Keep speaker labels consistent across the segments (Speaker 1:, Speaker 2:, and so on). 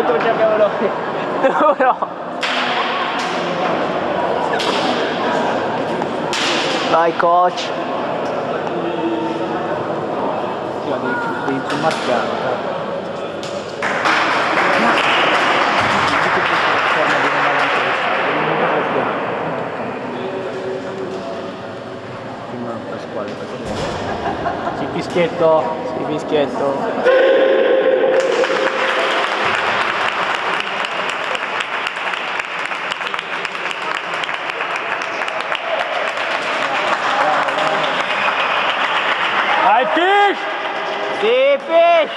Speaker 1: tu cerchiamo noi. No. Vai coach.
Speaker 2: Sì, ma devi filmare piano. Sì, fischietto.
Speaker 1: Sì, fischietto.
Speaker 2: Vai fish!
Speaker 1: Sì, fish!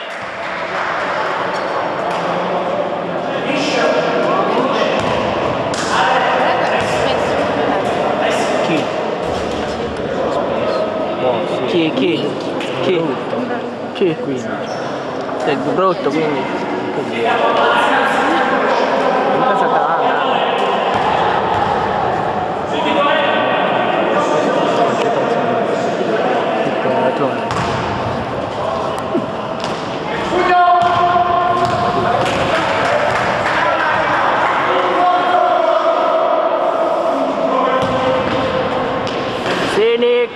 Speaker 2: Chi? Boh, sì.
Speaker 1: Chi? Chi?
Speaker 2: 15.
Speaker 1: È brutto, quindi.
Speaker 2: Luca Satana.
Speaker 1: Scenic!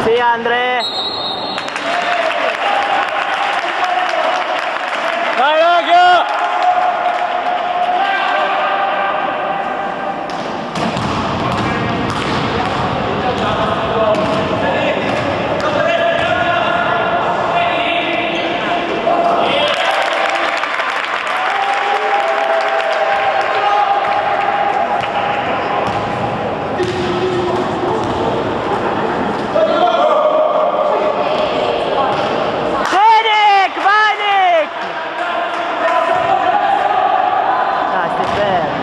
Speaker 1: Sì, Andre!
Speaker 2: Vai raga!
Speaker 1: Scenic! Vai Nick! Dai, stai fermo.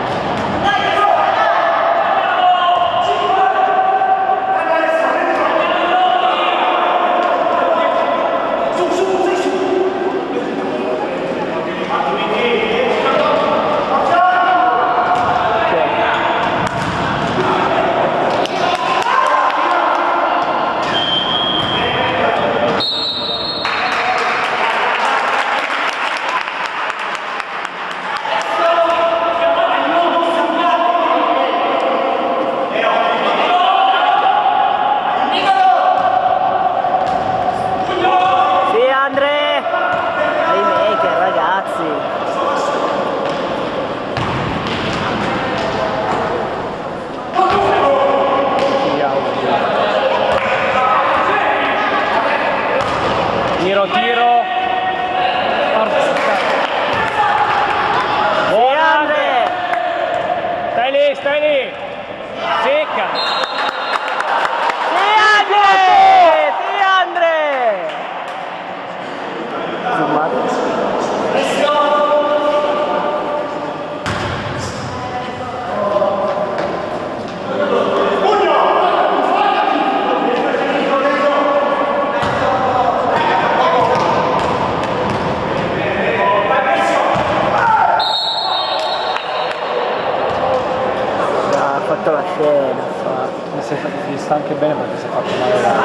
Speaker 1: Sì, Andre! Playmaker, ragazzi!
Speaker 2: Tiro.
Speaker 1: Sì, Andre!
Speaker 2: Stai lì. Secca.
Speaker 1: Sì, Andre! Sì, Andre! Ha fatto la scena,
Speaker 2: Mi sta anche bene perché si è fatto male là.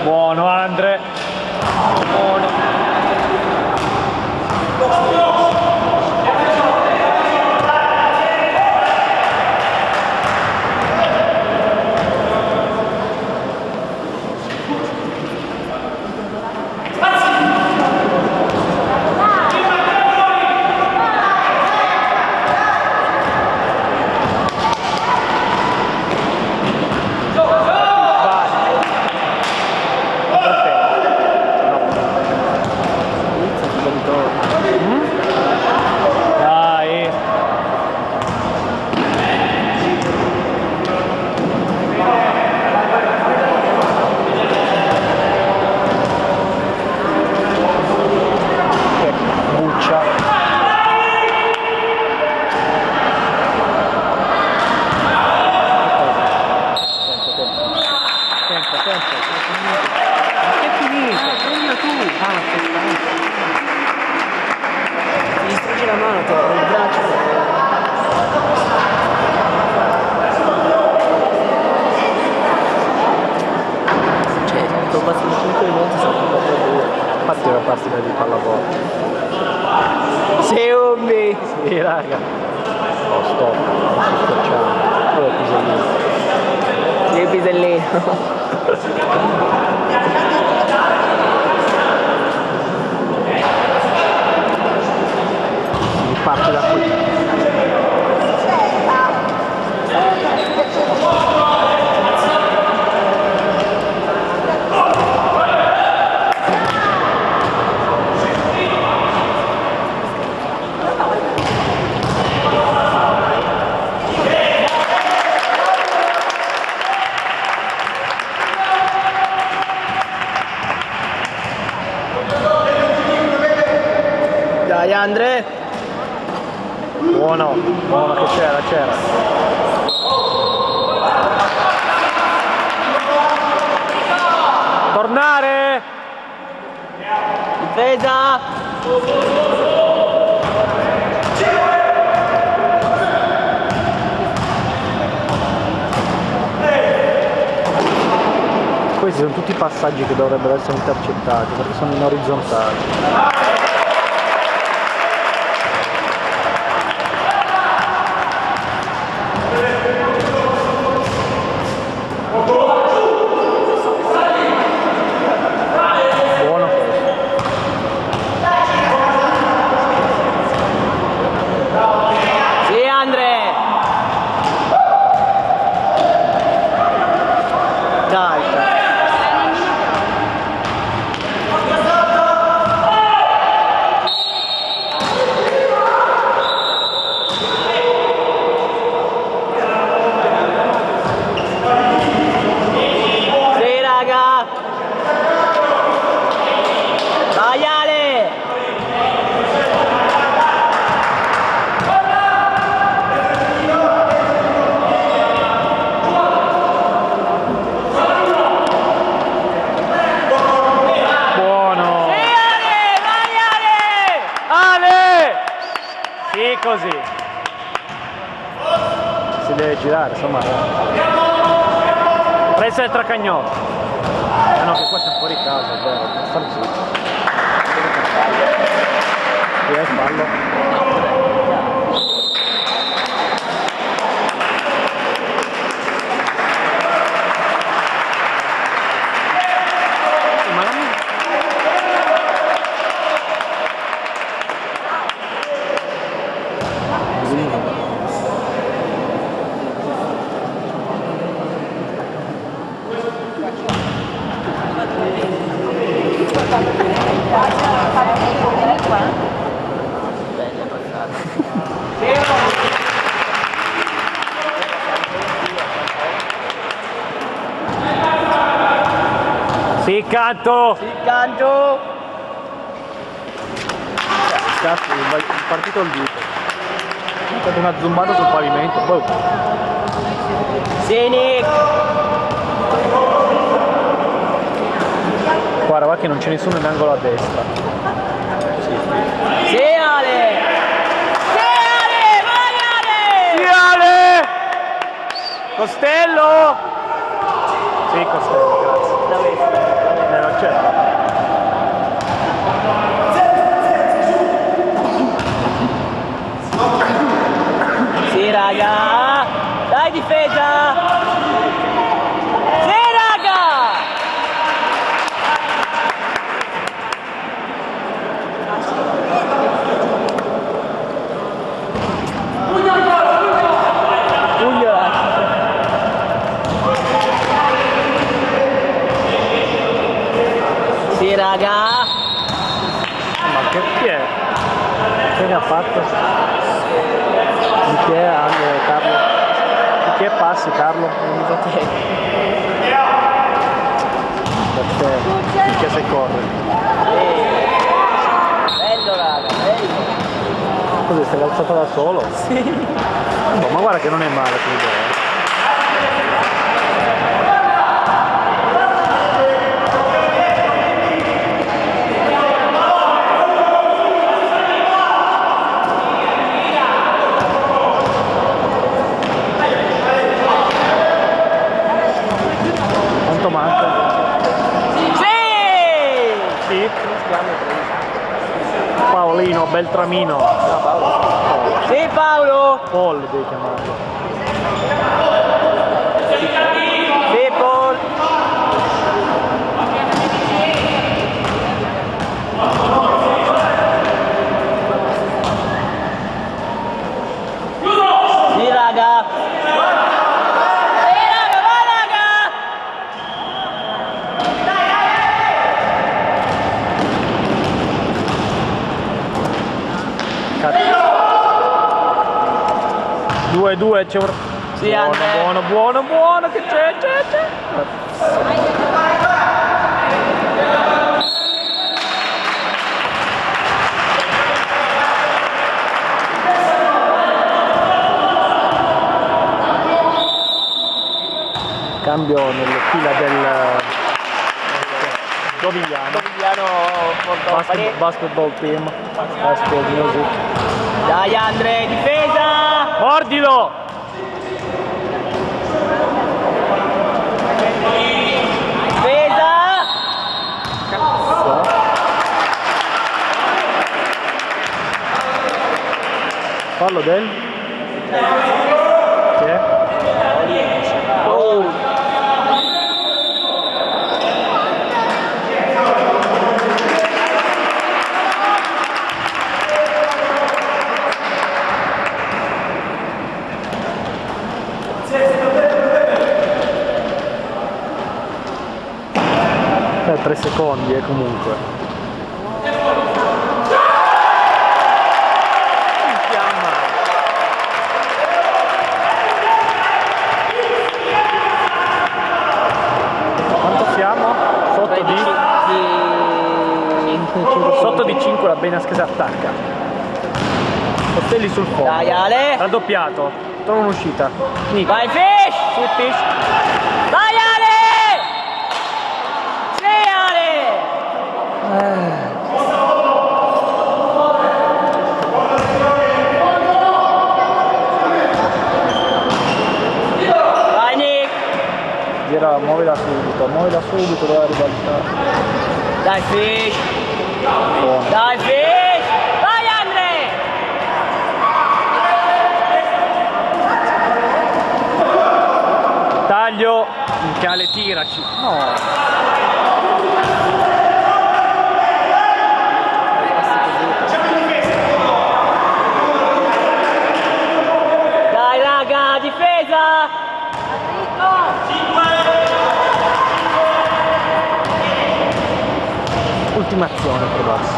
Speaker 2: Buono Andre.
Speaker 1: Buono.
Speaker 2: Dai. Buccia.
Speaker 1: Tempo. Ma che è finito? Prendila tu. Ah, aspetta. Ti distruggi la mano, te, il braccio. Cioè, sono passati 5 minuti, sono passati 2.
Speaker 2: Infatti è una partita di pallavolo.
Speaker 1: Seumbi!
Speaker 2: Sì, raga. Oh, stop. Non sto schiacciando. Oh, pisellino.
Speaker 1: Il pisellino.
Speaker 2: Si parte da qui.
Speaker 1: Dai Andre!
Speaker 2: Buono che c'era. Tornare!
Speaker 1: Difesa!
Speaker 2: Questi sono tutti passaggi che dovrebbero essere intercettati perché sono in orizzontale. Buono questo.
Speaker 1: Sì Andre! Dai! Sì raga! Dai Ale!
Speaker 2: Buono!
Speaker 1: Sì Ale! Vai Ale!
Speaker 2: Ale! Sì, così. Si deve girare, insomma. Presa il tracagnolo. Ah no, che questo è fuori casa, è vero. Star zitto. Qui è fallo.
Speaker 1: Ma non...
Speaker 2: Sì, canto!
Speaker 3: Il canto.
Speaker 2: Cazzo, il partito il dito. È stata una zombata sul pavimento. Boh.
Speaker 3: Sì, Nick.
Speaker 2: Guarda, va che non c'è nessuno in angolo a destra.
Speaker 3: Sì, Ale. Sì, Ale. Vai, Ale.
Speaker 2: Sì, Ale! Costello! Sì, Costello, grazie. Non c'è.
Speaker 3: Sì, raga. Dai, difesa. Sì, raga. Sì, raga.
Speaker 2: Ma che chi è? Che ha fatto? Di chi è Carlo? Di chi è passi Carlo?
Speaker 3: Non so te.
Speaker 2: Perché? Finché se corre.
Speaker 3: Bello, raga, bello.
Speaker 2: Così sei alzato da solo?
Speaker 3: Sì.
Speaker 2: Oh, ma guarda che non è male quell'idea. Quanto manca?
Speaker 3: Sì!
Speaker 2: Sì. Paolino, Beltramino.
Speaker 3: Sì, Paolo!
Speaker 2: Paul devi chiamarlo.
Speaker 3: Sì, Paul! Sì, raga! Sì, raga, vai, raga!
Speaker 2: Cazzo. 2-2 c'è un...
Speaker 3: Sì,
Speaker 2: buono,
Speaker 3: Andrea.
Speaker 2: buono, che c'è. Cambio nelle fila del Dovigliano basketball team, High School Music.
Speaker 3: Dai, Andre, difesa!
Speaker 2: Mordilo!
Speaker 3: Difesa!
Speaker 2: Fallo del? Chi è?
Speaker 3: Oh!
Speaker 2: Per 3 secondi comunque. Quanto siamo? Sotto di 5 la Bena Scasa attacca. Costelli sul fondo.
Speaker 3: Dai, Ale!
Speaker 2: Raddoppiato. Trova un'uscita. Nico.
Speaker 3: Vai, Fish!
Speaker 2: Sì, Fish.
Speaker 3: Vai, Ale! Sì, Ale! Vai, Nick!
Speaker 2: Gira, muovila subito, dove ribaltare.
Speaker 3: Dai, Fish!
Speaker 2: Buono.
Speaker 3: Dai, Fish! Vai, Andre!
Speaker 2: Taglio. Minchiale, tiraci. No.
Speaker 3: Dai, raga, difesa!
Speaker 2: Ultima azione per Bassi.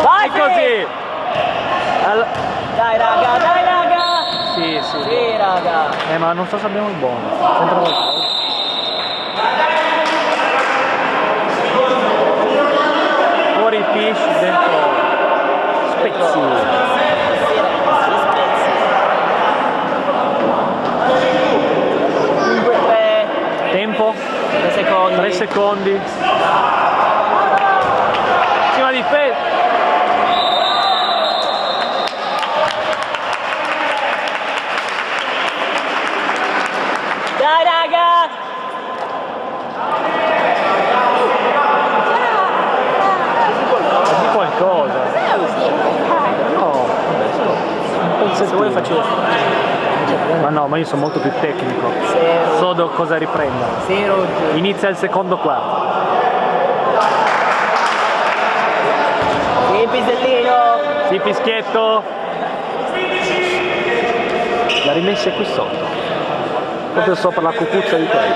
Speaker 3: Vai,
Speaker 2: E così.
Speaker 3: Dai, raga, dai, raga!
Speaker 2: Sì, sì.
Speaker 3: Sì, raga.
Speaker 2: Ma non so se abbiamo il buono. C'entra qualcosa. Fuori il fish, dentro Spezzi.
Speaker 3: Comunque 3
Speaker 2: Tempo?
Speaker 3: secondi.
Speaker 2: 3 secondi. Prima difesa.
Speaker 3: Dai, raga.
Speaker 2: Di qualcosa. No, vabbè,
Speaker 3: Se vuoi faccio
Speaker 2: ma no, ma io sono molto più tecnico.
Speaker 3: 0.
Speaker 2: So cosa riprendere.
Speaker 3: 0.
Speaker 2: Inizia il secondo quarto.
Speaker 3: Sì, pisellino.
Speaker 2: Sì, fischietto. La rimessa è qui sotto. Proprio sopra la cucuccia di quello.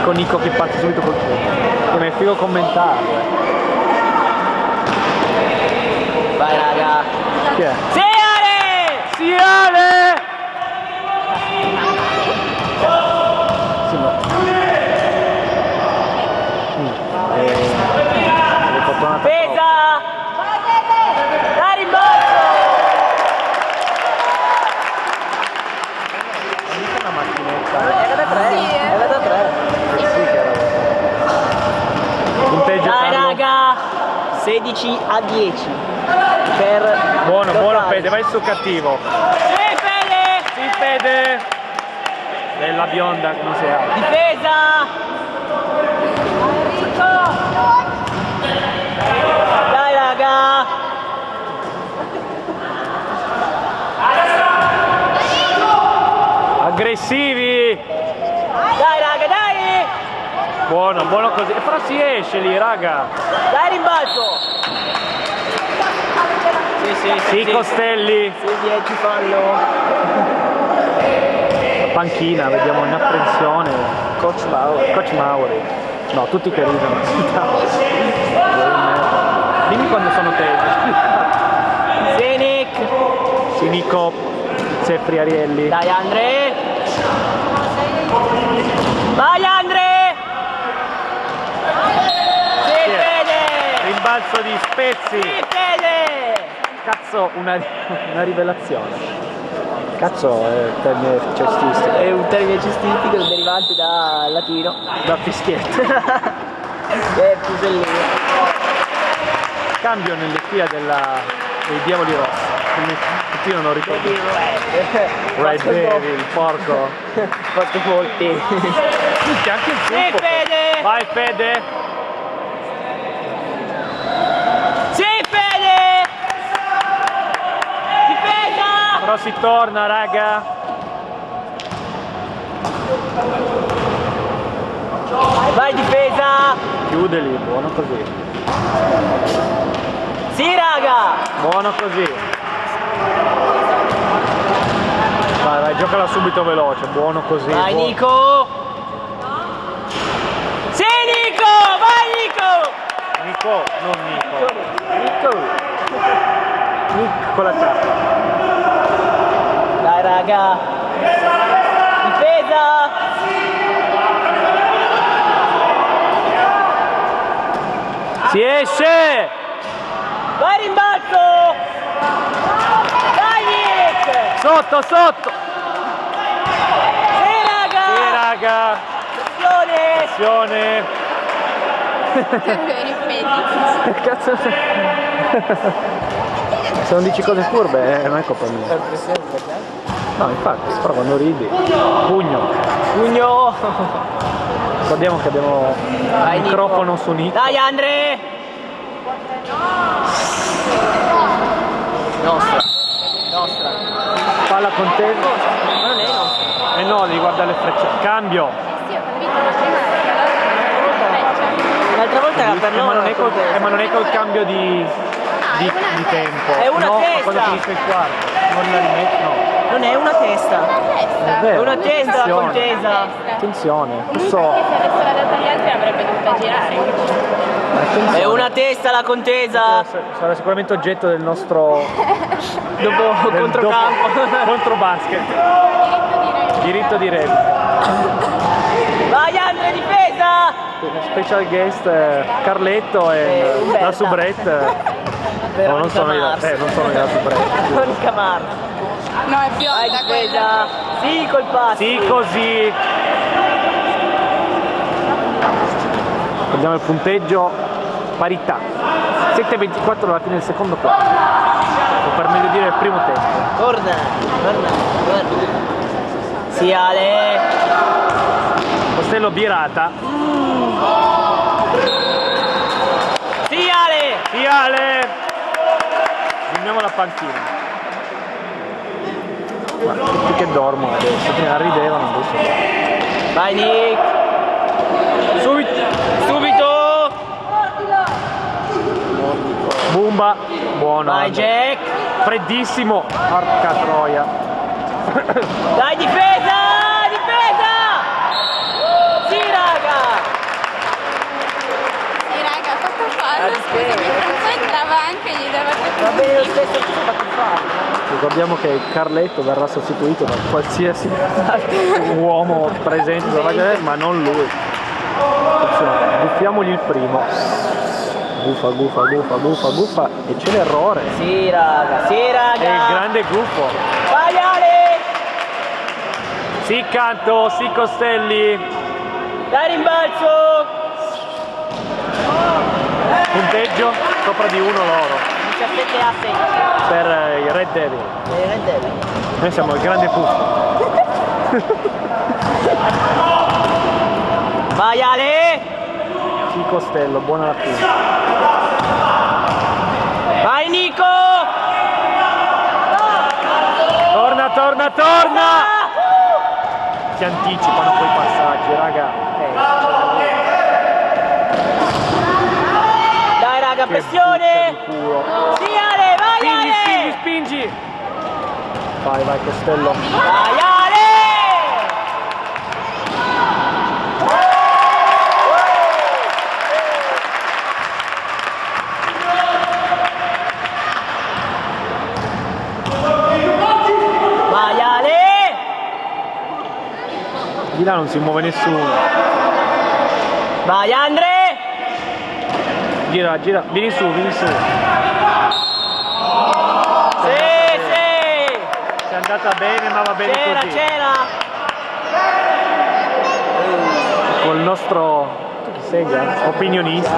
Speaker 2: Con Nico che parte subito col punto. Come è figo commentarlo.
Speaker 3: Vai, raga.
Speaker 2: Chi è?
Speaker 3: Siare!
Speaker 2: Siale! Sì, ma... è fortunata
Speaker 3: Pesa! Dai, rimbalzo!
Speaker 2: troppo. Una macchinetta.
Speaker 3: Era da 3. Era da 3.
Speaker 2: Sì, che era. Punteggio
Speaker 3: Dai,
Speaker 2: Carlo.
Speaker 3: raga. 16-10. Per
Speaker 2: Buono, buono
Speaker 3: Locali.
Speaker 2: Fede, vai su cattivo.
Speaker 3: Sì, Fede!
Speaker 2: Sì, Fede. Bella bionda, non si ha.
Speaker 3: Difesa! Dai, raga!
Speaker 2: Aggressivi.
Speaker 3: Dai, raga, dai!
Speaker 2: Buono, buono così. E però si esce lì, raga.
Speaker 3: Dai, rimbalzo!
Speaker 2: Sì, Costelli.
Speaker 3: Sì, 10 fallo.
Speaker 2: La panchina, vediamo in apprensione.
Speaker 3: Coach Bauer.
Speaker 2: Coach Mauri. No, tutti che ridono. Dimmi quando sono tesi.
Speaker 3: Zenik.
Speaker 2: Sì, Nico. Sefri Arielli.
Speaker 3: Dai, Andre. Vai, Andre! Sì, Fede!
Speaker 2: Rimbalzo di Spezzi.
Speaker 3: Sì, Fede!
Speaker 2: Cazzo, una rivelazione. Cazzo è termine cestistico.
Speaker 3: È un termine cestistico derivante da latino.
Speaker 2: Da fischietto.
Speaker 3: È pusellino.
Speaker 2: Cambio nelle fila dei diavoli rossi. Io non lo ricordo. Red Devil, porco.
Speaker 3: Fatto molti.
Speaker 2: C'è anche il
Speaker 3: Sì,
Speaker 2: tempo.
Speaker 3: Fede!
Speaker 2: Vai Fede.
Speaker 3: Sì, Fede! Difesa!
Speaker 2: Però si torna, raga.
Speaker 3: Vai, difesa!
Speaker 2: Chiudeli, buono così.
Speaker 3: Sì, raga!
Speaker 2: Buono così. Vai, vai, giocala subito veloce, buono così.
Speaker 3: Vai,
Speaker 2: buono.
Speaker 3: Nico! Sì, Nico! Vai, Nico!
Speaker 2: Nico, non Nico.
Speaker 3: Nico!
Speaker 2: Nick con la K.
Speaker 3: Dai, raga! Difesa!
Speaker 2: Si esce!
Speaker 3: Vai, rimbalzo! Dai, Nick!
Speaker 2: Sotto, sotto!
Speaker 3: Sì, raga!
Speaker 2: Sì, raga!
Speaker 3: Azione!
Speaker 2: Pressione! Cazzo! Se non dici cose furbe, non è colpa mia. No, infatti, però quando ridi. Pugno.
Speaker 3: Pugno!
Speaker 2: Ricordiamo che abbiamo
Speaker 3: Vai,
Speaker 2: il microfono su Nico.
Speaker 3: Dai, Andre! Nostra. Nostra.
Speaker 2: Palla contesa.
Speaker 3: Ma non è nostra.
Speaker 2: Eh no, devi guardare le frecce. Cambio.
Speaker 3: L'altra volta era per
Speaker 2: Ma
Speaker 3: loro.
Speaker 2: non è col cambio di tempo.
Speaker 3: È una
Speaker 2: no,
Speaker 3: testa.
Speaker 2: quando finisce il quarto. Non la rimetti, no.
Speaker 3: Non è una testa.
Speaker 2: È
Speaker 3: È
Speaker 2: vero.
Speaker 3: una testa la
Speaker 2: Attenzione.
Speaker 3: contesa.
Speaker 2: Attenzione.
Speaker 4: Comunque
Speaker 2: So.
Speaker 4: se avesse la data agli altri avrebbe dovuto girare.
Speaker 2: Attenzione.
Speaker 3: È una testa la contesa.
Speaker 2: Sarà sicuramente oggetto del nostro
Speaker 3: dopo controcampo.
Speaker 2: Contro basket. Diritto di replica.
Speaker 3: Vai Andre, difesa!
Speaker 2: Special guest Carletto e
Speaker 3: Umberta.
Speaker 2: la soubrette. No, non sono io, non sono io la soubrette.
Speaker 3: Monica Mars.
Speaker 4: No, è
Speaker 3: Vai
Speaker 4: bionda quella.
Speaker 3: difesa! Sì, col passo!
Speaker 2: Sì, così. Vediamo il punteggio. Parità. 7-24 alla fine del secondo quarto. O per meglio dire il primo tempo.
Speaker 3: Torna. Sì, Ale!
Speaker 2: Costello birata.
Speaker 3: Sì, Ale!
Speaker 2: Sì, Ale! Andiamo alla panchina. Guarda, tutti che dormono adesso, prima ridevano adesso.
Speaker 3: Vai Nick! Subito!
Speaker 2: Bumba, buono.
Speaker 3: Vai Jack!
Speaker 2: Freddissimo, porca troia.
Speaker 3: Dai difesa! Difesa! Sì raga!
Speaker 4: Sì, raga, ha fatto fallo.
Speaker 3: difesa.
Speaker 4: Scusami, poi entrava anche gli dava
Speaker 3: Va bene lo stesso che ho fatto fare.
Speaker 2: Ricordiamo che Carletto verrà sostituito da qualsiasi uomo presente sulla maglia, ma non lui. Attenzione, buffiamogli il primo. Guffa e c'è l'errore.
Speaker 3: Sì raga! Sì
Speaker 2: È il
Speaker 3: raga!
Speaker 2: grande guffo.
Speaker 3: Vai Ale!
Speaker 2: Sì Canto, sì Costelli.
Speaker 3: Dai rimbalzo!
Speaker 2: Punteggio sopra di uno loro
Speaker 3: 17 a 6.
Speaker 2: per i Red Devil. Noi siamo il grande puff.
Speaker 3: Vai Ale!
Speaker 2: Sì Costello, buona la fine.
Speaker 3: Vai Nico!
Speaker 2: Torna! Si anticipano quei passaggi, raga.
Speaker 3: Dai raga,
Speaker 2: Che
Speaker 3: pressione!
Speaker 2: buccia di culo.
Speaker 3: Sì Ale, vai Ale!
Speaker 2: Spingi! Vai Costello.
Speaker 3: Vai Ale! Vai Ale!
Speaker 2: Di là non si muove nessuno.
Speaker 3: Vai Andre!
Speaker 2: Gira, vieni su.
Speaker 3: Sì!
Speaker 2: È andata bene, ma va bene così.
Speaker 3: C'era!
Speaker 2: Col nostro opinionista.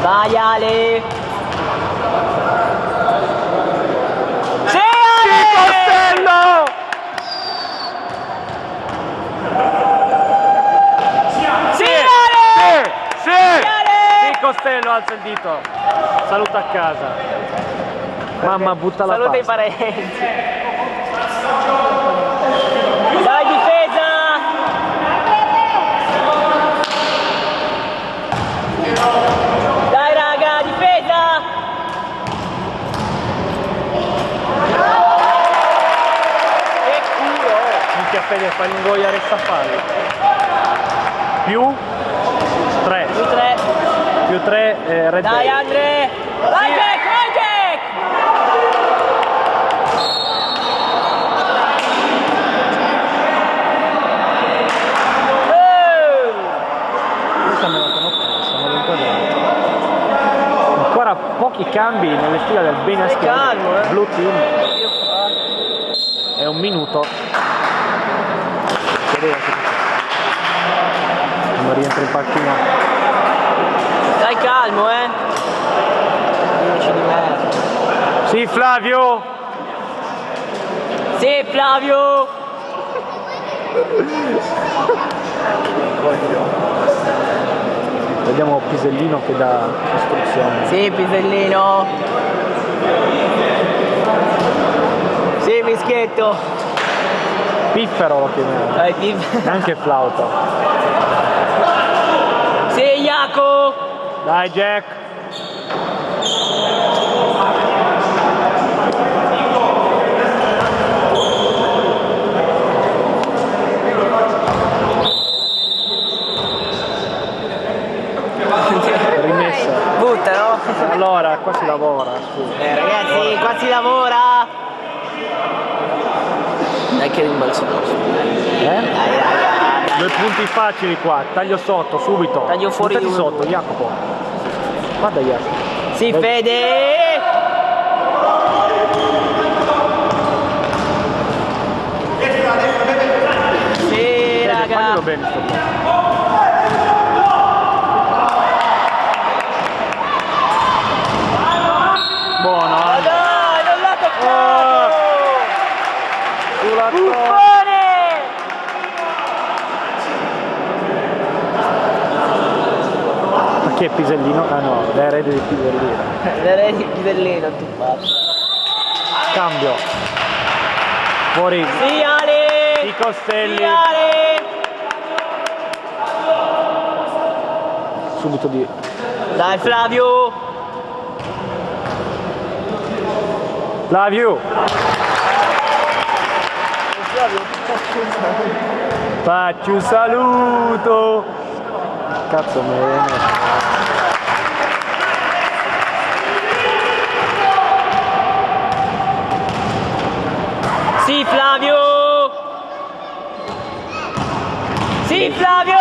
Speaker 3: Vai Ale! Sì Ale!
Speaker 2: Costello!
Speaker 3: Sì Ale!
Speaker 2: Sì!
Speaker 3: Ale!
Speaker 2: Sì Costello, alza il dito. Saluta a casa. Mamma, butta la
Speaker 3: Saluta i
Speaker 2: pasta.
Speaker 3: parenti. Dai difesa! Dai raga, difesa! Che culo!
Speaker 2: Minchia Fede, fai ingoiare sta palla. Più 3.
Speaker 3: Più 3.
Speaker 2: Più 3 Red
Speaker 3: Dai
Speaker 2: Devil.
Speaker 3: Andre! Vai Jack, vai Jack!
Speaker 2: Questa me la conosco, sono l'inquadrato. Ancora pochi cambi nelle fila del Bena
Speaker 3: Stai calmo,
Speaker 2: Blue Team. È un minuto. Non rientra in panchina.
Speaker 3: Stai calmo, Dici di me.
Speaker 2: Sì, Flavio!
Speaker 3: Sì, Flavio!
Speaker 2: Vediamo Pisellino che dà istruzioni.
Speaker 3: Sì, Pisellino! Sì, Fischietto!
Speaker 2: Piffero lo chiamiamo.
Speaker 3: Dai, Pif.
Speaker 2: Anche flauto.
Speaker 3: Sì, Jaco!
Speaker 2: Dai Jack! Rimessa.
Speaker 3: Butta, no?
Speaker 2: Allora, qua si lavora. Su.
Speaker 3: Ragazzi, qua si lavora! rimbalzo nostro.
Speaker 2: Eh?
Speaker 3: Dai, raga.
Speaker 2: 2 punti facili qua, taglio sotto, subito.
Speaker 3: Taglio fuori
Speaker 2: Buttati
Speaker 3: di uno.
Speaker 2: sotto, Jacopo. Guarda Jacopo.
Speaker 3: Sì, Fede! Sì, raga.
Speaker 2: Faglielo bene sto qua. Buono.
Speaker 3: Ma dai, non l'ha toccato!
Speaker 2: Sulla torre.
Speaker 3: Buffone!
Speaker 2: Ma chi è Pisellino? Ah no, l'erede di Pisellino.
Speaker 3: L'erede di Pisellino, tu faccio.
Speaker 2: Cambio. Fuori.
Speaker 3: Sì, Ale!
Speaker 2: I Costelli.
Speaker 3: Sì, Ale!
Speaker 2: Subito di...
Speaker 3: Dai, Flavio!
Speaker 2: Flavio. Faccio un saluto. Cazzo me.
Speaker 3: Sì, Flavio! Sì, Flavio!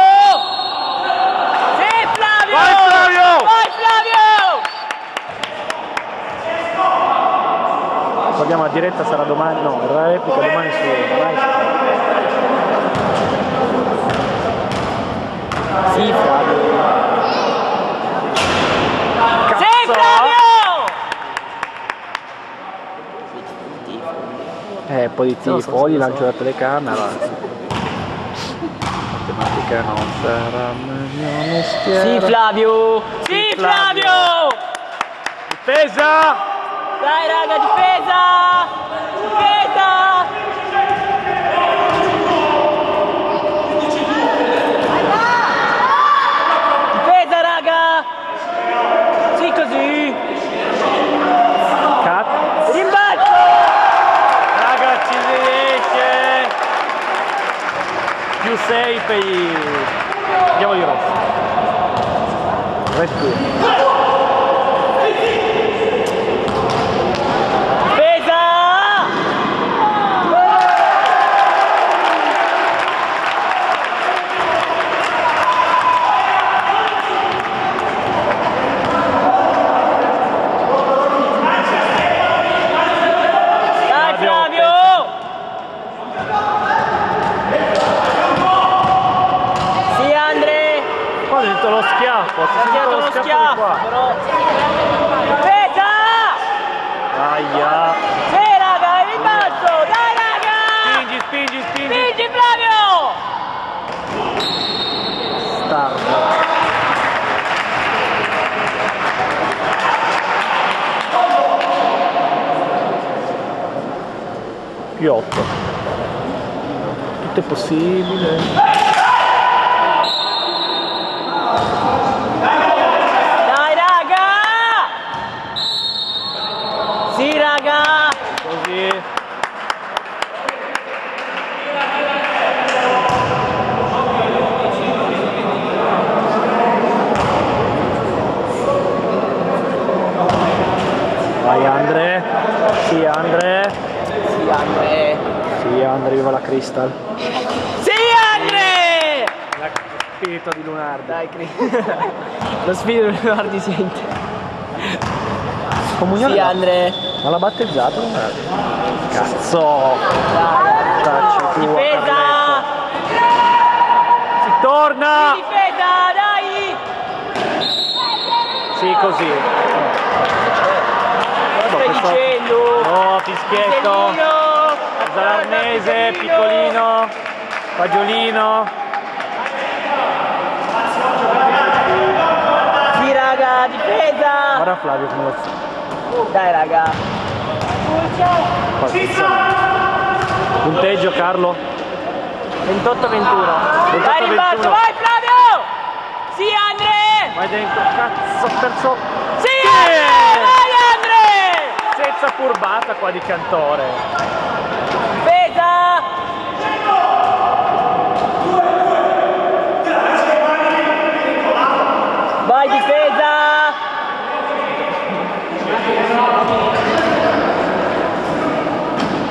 Speaker 3: Sì, Flavio!
Speaker 2: Vai, Flavio!
Speaker 3: Vai, Flavio!
Speaker 2: Guardiamo la diretta, sarà domani. No, la replica domani su Rai.
Speaker 3: Sì, Flavio!
Speaker 2: Cazzo!
Speaker 3: Sì, Flavio!
Speaker 2: Un po' di tifo, gli lancio la telecamera. Matematica non sarà il mio mestiere.
Speaker 3: Sì, Flavio! Sì, Flavio!
Speaker 2: Difesa!
Speaker 3: Dai, raga, difesa! Difesa! Difesa, raga! Sì, così!
Speaker 2: Cut.
Speaker 3: Rimbalzo!
Speaker 2: Ragazzi, si riesce! Più 6 per i diavoli rossi. Red Bull.
Speaker 3: Difesa! Dai, Flavio! Sì, Andre!
Speaker 2: Qua ho sentito lo schiaffo,
Speaker 3: Ha tirato
Speaker 2: lo
Speaker 3: uno
Speaker 2: schiaffo di
Speaker 3: schiaffo,
Speaker 2: qua.
Speaker 3: però... Difesa!
Speaker 2: Aia.
Speaker 3: Sì, raga, il rimbalzo! Dai, raga!
Speaker 2: Spingi, spingi, spingi.
Speaker 3: Spingi, Flavio!
Speaker 2: Stardo. Più 8. Tutto è possibile.
Speaker 3: Dai, raga! Sì, raga!
Speaker 2: Così. Vai Andre. Sì Andre.
Speaker 3: Sì, Andre!
Speaker 2: Sì Andre, viva la Crystal.
Speaker 3: Sì, Andre!
Speaker 2: La spirito di Lunardi.
Speaker 3: Dai, lo spirito di Leonardo sente.
Speaker 2: Comunione
Speaker 3: Sì,
Speaker 2: no.
Speaker 3: Andre!
Speaker 2: Ma l'ha battezzato Lunardi? Cazzo.
Speaker 3: Dai!
Speaker 2: Tacci tu,
Speaker 3: Difesa!
Speaker 2: Carletto. Si torna.
Speaker 3: Difesa, dai!
Speaker 2: Sì, così.
Speaker 3: Stai dicendo?
Speaker 2: No, fischietto.
Speaker 3: Pisellino!
Speaker 2: Zalarnese, piccolino. Fagiolino.
Speaker 3: Sì, raga, difesa!
Speaker 2: Guarda Flavio come lo fa.
Speaker 3: Dai, raga!
Speaker 2: Punteggio Carlo.
Speaker 3: 28-21.
Speaker 2: 28-21.
Speaker 3: Dai, rimbalzo, vai, Flavio! Sì, Andre!
Speaker 2: Vai dentro, cazzo, perso.
Speaker 3: Sì, Andre! Vai, Andre!
Speaker 2: Senza furbata qua di Cantore.
Speaker 3: Difesa! Vai, difesa!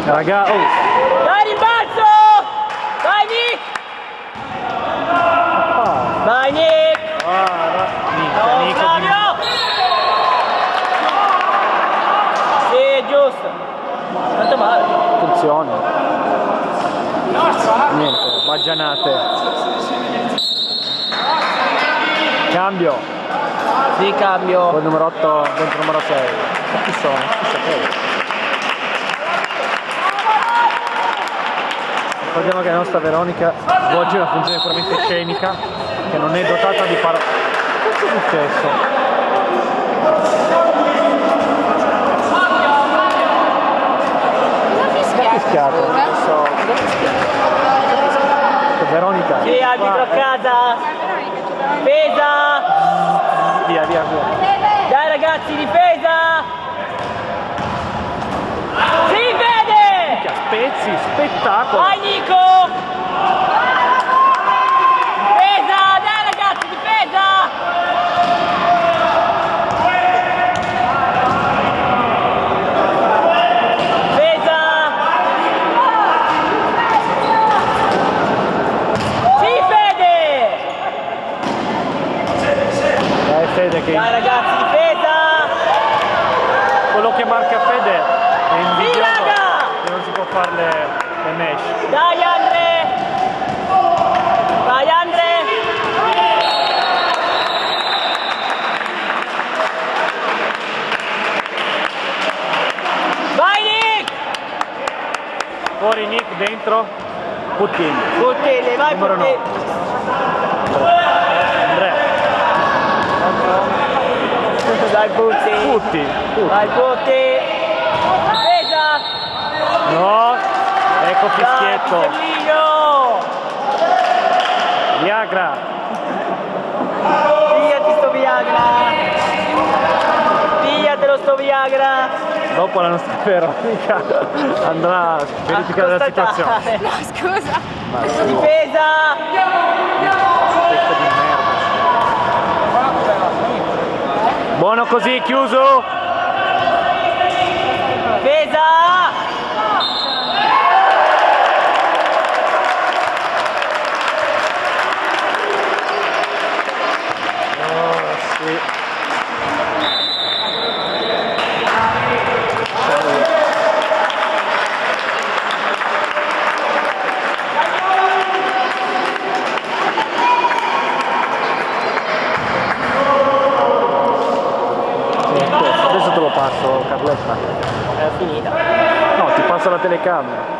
Speaker 2: Raga, oh,
Speaker 3: Dai, rimbalzo!
Speaker 2: Niente, baggianate. Cambio.
Speaker 3: Sì, cambio.
Speaker 2: Col numero 8 dentro numero 6. Ma chi sono? Chi sapevo? Ricordiamo che la nostra Veronica svolge una funzione puramente scenica, che non è dotata di parole. Cosa è successo?
Speaker 4: Cosa
Speaker 2: fischiato?
Speaker 4: scusa?
Speaker 2: Veronica.
Speaker 3: Sì, arbitro a casa. Difesa.
Speaker 2: Via, via, via.
Speaker 3: Dai ragazzi, difesa. Si vede.
Speaker 2: Che spezzi, spettacolo.
Speaker 3: Vai Nico. Difesa, dai ragazzi, difesa. Difesa. Si vede.
Speaker 2: Dai Fede che
Speaker 3: Dai ragazzi, difesa.
Speaker 2: quello che marca Fede è invidioso
Speaker 3: raga!
Speaker 2: e non si può fare le mesh.
Speaker 3: Dai Andre. Vai Andre. Vai Nick.
Speaker 2: Fuori Nick, dentro Putin.
Speaker 3: Portelle, vai
Speaker 2: Numero
Speaker 3: Portelle.
Speaker 2: Andrea.
Speaker 3: Dai Putti.
Speaker 2: Putti.
Speaker 3: Vai Putti. Difesa.
Speaker 2: No. Ecco
Speaker 3: Dai
Speaker 2: fischietto.
Speaker 3: Serlino.
Speaker 2: Viagra.
Speaker 3: Pigliati sto Viagra. Pigliatelo sto Viagra.
Speaker 2: Dopo la nostra Veronica andrà a verificare la situazione.
Speaker 3: Constatare.
Speaker 4: No, scusa.
Speaker 2: Ma su,
Speaker 3: Difesa.
Speaker 2: pezzo di merda. Buono così, chiuso.
Speaker 3: Difesa.
Speaker 2: Sì. Adesso te lo passo, Carlotta.
Speaker 3: È finita.
Speaker 2: No, ti passo la telecamera.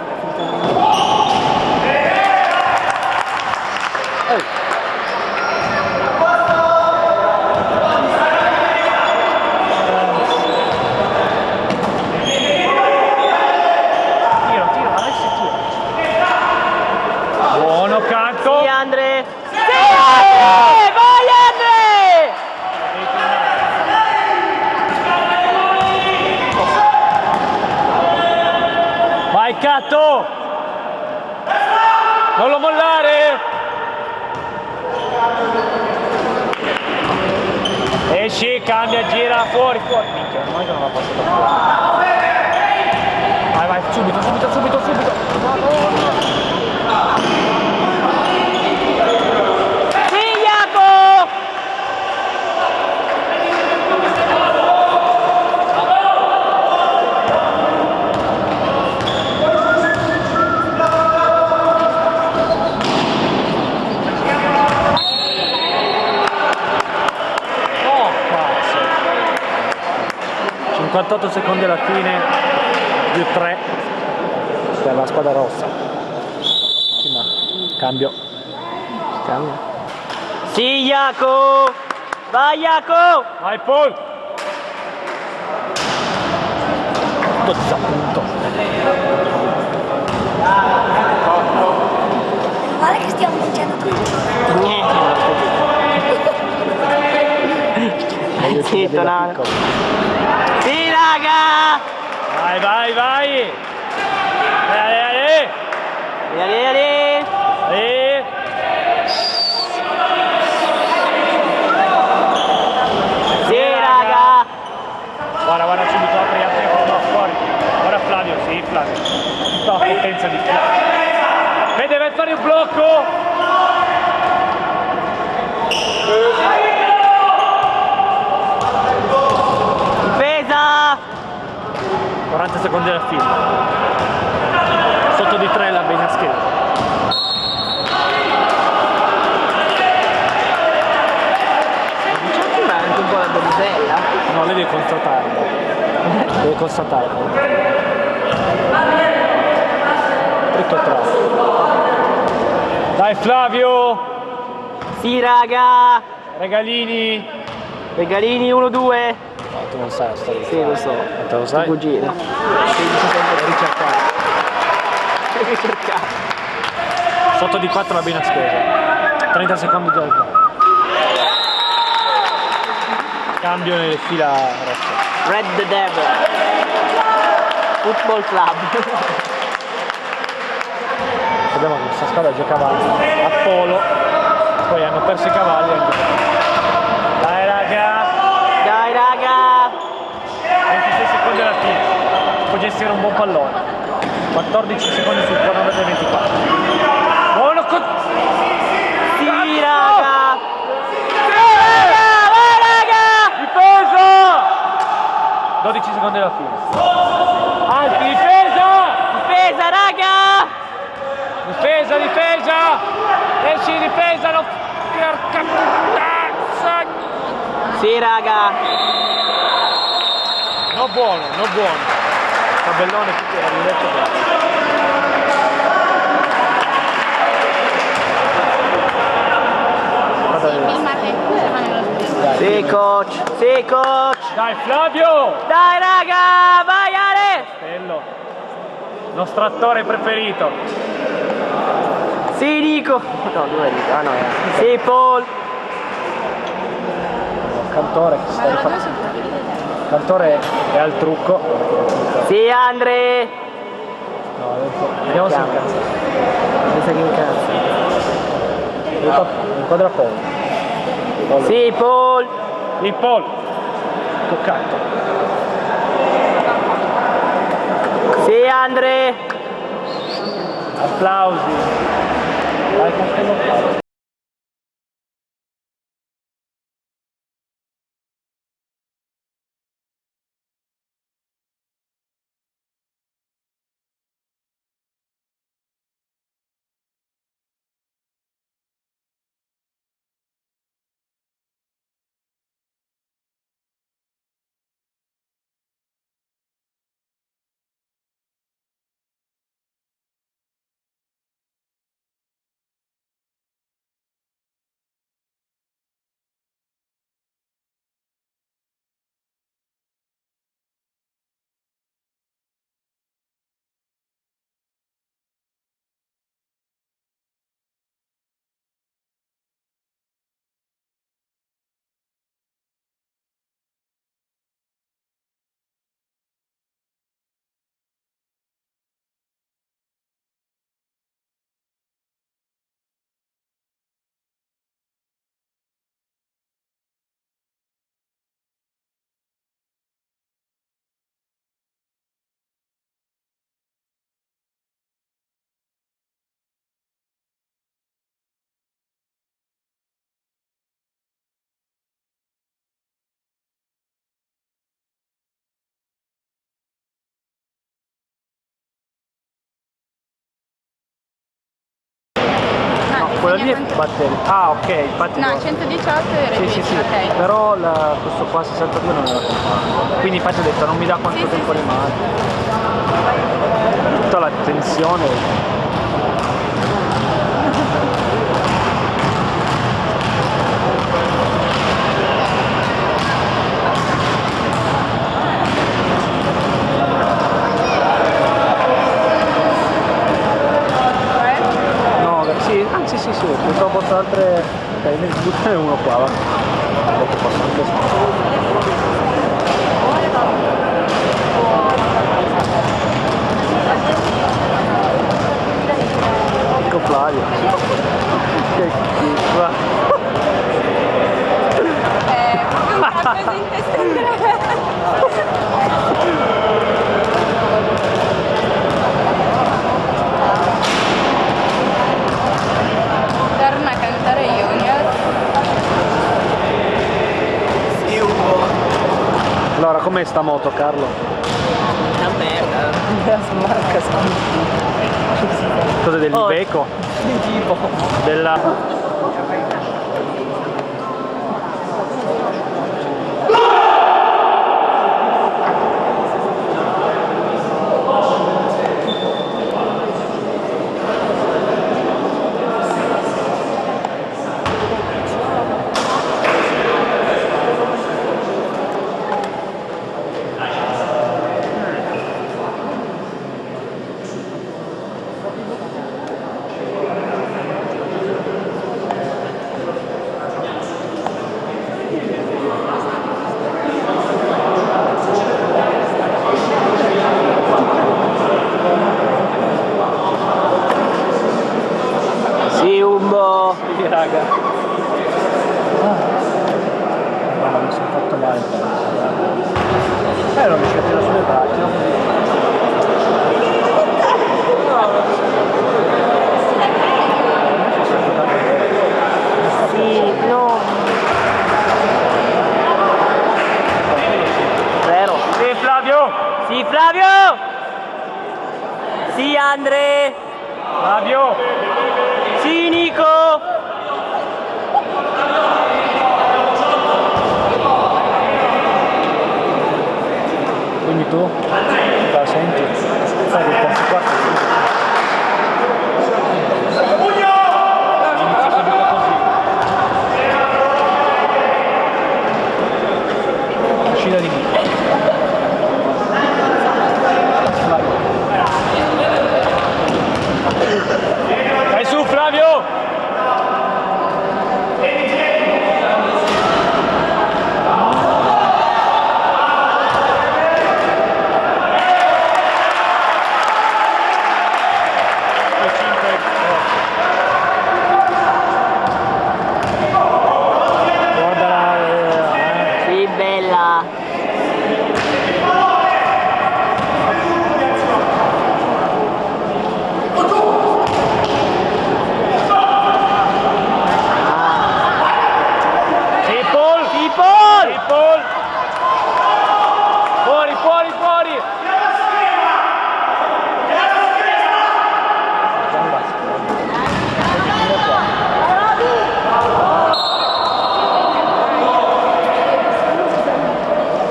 Speaker 2: Buono canto.
Speaker 3: Sì Andre. Sì! Vai Andre!
Speaker 2: Vai Catto! Non lo mollare! Esci, cambia, gira, fuori, fuori. Minchia, ormai che non la posso fuori. Vai, vai, subito, subito, subito, subito.
Speaker 3: Sì Jacopo!
Speaker 2: Oh, cazzo. 58 secondi alla fine, più 3 per la squadra rossa. Cambio. Cambio.
Speaker 3: Sì Jacopo! Vai Jacopo!
Speaker 2: Vai Paul! Tutto disappunto.
Speaker 5: Guarda che stiamo vincendo tutti.
Speaker 3: Niente, Zitto, Nano. Sì raga!
Speaker 2: Vai, vai, vai! Ale, ale!
Speaker 3: Ali, ali.
Speaker 2: Ale!
Speaker 3: Sì raga!
Speaker 2: Guarda, guarda subito, apri, no, fuori. Guarda Flavio, sì, Flavio. Tutta la potenza di Flavio. Vede, deve fare un blocco!
Speaker 3: Difesa!
Speaker 2: 40 secondi alla fine. Sotto di 3 la Beniaschera. constatare. Dritto troppo. Dai Flavio!
Speaker 3: Sì, raga!
Speaker 2: Regalini!
Speaker 3: Regalini 1-2.
Speaker 2: No, tu non sai la storia.
Speaker 3: Sì, lo so.
Speaker 2: Te lo sai?
Speaker 3: Cugino.
Speaker 2: Ricercato.
Speaker 3: Devi cercare.
Speaker 2: Sotto di 4 la bina spesa. 30 secondi di alto. Cambio nelle fila rosse.
Speaker 3: Red Devil. Football Club.
Speaker 2: Sappiamo che questa squadra giocava a polo, poi hanno perso i cavalli. Dai raga!
Speaker 3: Dai, raga!
Speaker 2: 26 secondi alla fine. Può gestire un buon pallone. 14 secondi sul cronometro e 24. Buono con...
Speaker 3: Sì, raga!
Speaker 2: Difesa! 12 secondi alla fine. Alti, difesa!
Speaker 3: Difesa, raga!
Speaker 2: Difesa, difesa! Esci, difesa, no! Porca puttana!
Speaker 3: Sì, raga!
Speaker 2: No buono, no buono. Tabellone tutto era diretto per...
Speaker 3: Sì, coach! Sì, coach!
Speaker 2: Dai Flavio!
Speaker 3: Dai, raga! Vai, Ale!
Speaker 2: Bello. Nostro attore preferito.
Speaker 3: Sì, Nico! No, dove è Nico? Ah, no, Sì, Paul!
Speaker 2: Cantore che si sta rifacendo. Cantore è al trucco.
Speaker 3: Sì, Andre!
Speaker 2: No, adesso vediamo se incazza.
Speaker 3: Pensa che incazza.
Speaker 2: Inquadra Paul.
Speaker 3: Sì, Paul!
Speaker 2: Il Paul. Toccato.
Speaker 3: Sì, Andre!
Speaker 2: Applausi. Dai, castello applausi. Quella lì è batteria. Ah, ok, infatti.
Speaker 4: No, 118 era
Speaker 2: Sì, sì, sì.
Speaker 4: ok.
Speaker 2: Però questo qua 62 non era comprato. Quindi infatti ho detto non mi dà quanto
Speaker 4: Sì,
Speaker 2: tempo
Speaker 4: sì,
Speaker 2: rimane. Tutta la tensione. No, sì, anzi sì, sì, potrò portare altre. Ok, ne buttare uno qua, va. Dopo posso anche. Ecco Flavio. Che schifo.
Speaker 4: Ha preso in testa. Torna a cantare Junior.
Speaker 2: Allora, com'è sta moto, Carlo?
Speaker 3: Una merda. Smarca
Speaker 2: Cosa dell'Iveco?
Speaker 3: tipo.
Speaker 2: Della... Sì, raga. No, mi sono fatto male. Non riesco a tirare sulle braccia.
Speaker 3: Sì, no. Vero.
Speaker 2: Sì, Flavio!
Speaker 3: Sì, Flavio! Sì, Andre!
Speaker 2: Flavio!
Speaker 3: Sì, Nico!
Speaker 2: Quindi tu? La senti? Fai il terzo quarto. Inizia subito così. Uscita di lì. Dai su Flavio!
Speaker 3: Sì, bella!
Speaker 2: Fuori, fuori, fuori!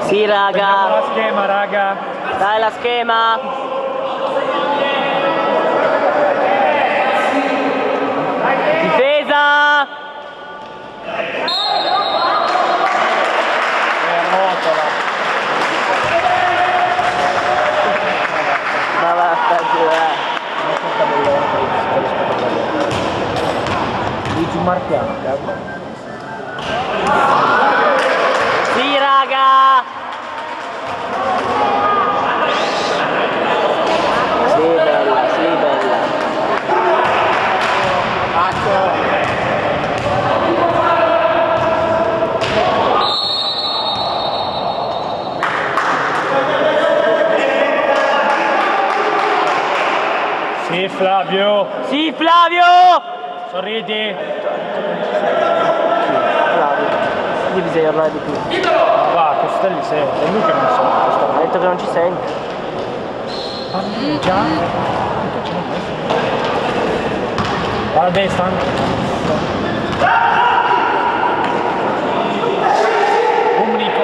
Speaker 3: Sì, raga!
Speaker 2: La schema, raga!
Speaker 3: Dai la schema! Difesa! Ma basta giurare!
Speaker 2: Luigi Marchiano,
Speaker 3: Sì, raga! Sì, bella, sì, bella!
Speaker 2: Sì, Flavio!
Speaker 3: Sì, Flavio!
Speaker 2: Sorridi!
Speaker 3: Flavio, io bisogna parlare di più.
Speaker 2: Va, questo lì sente, è lui che non sente.
Speaker 3: Ha detto che non ci sente.
Speaker 2: Già? Va a destra. Comunico.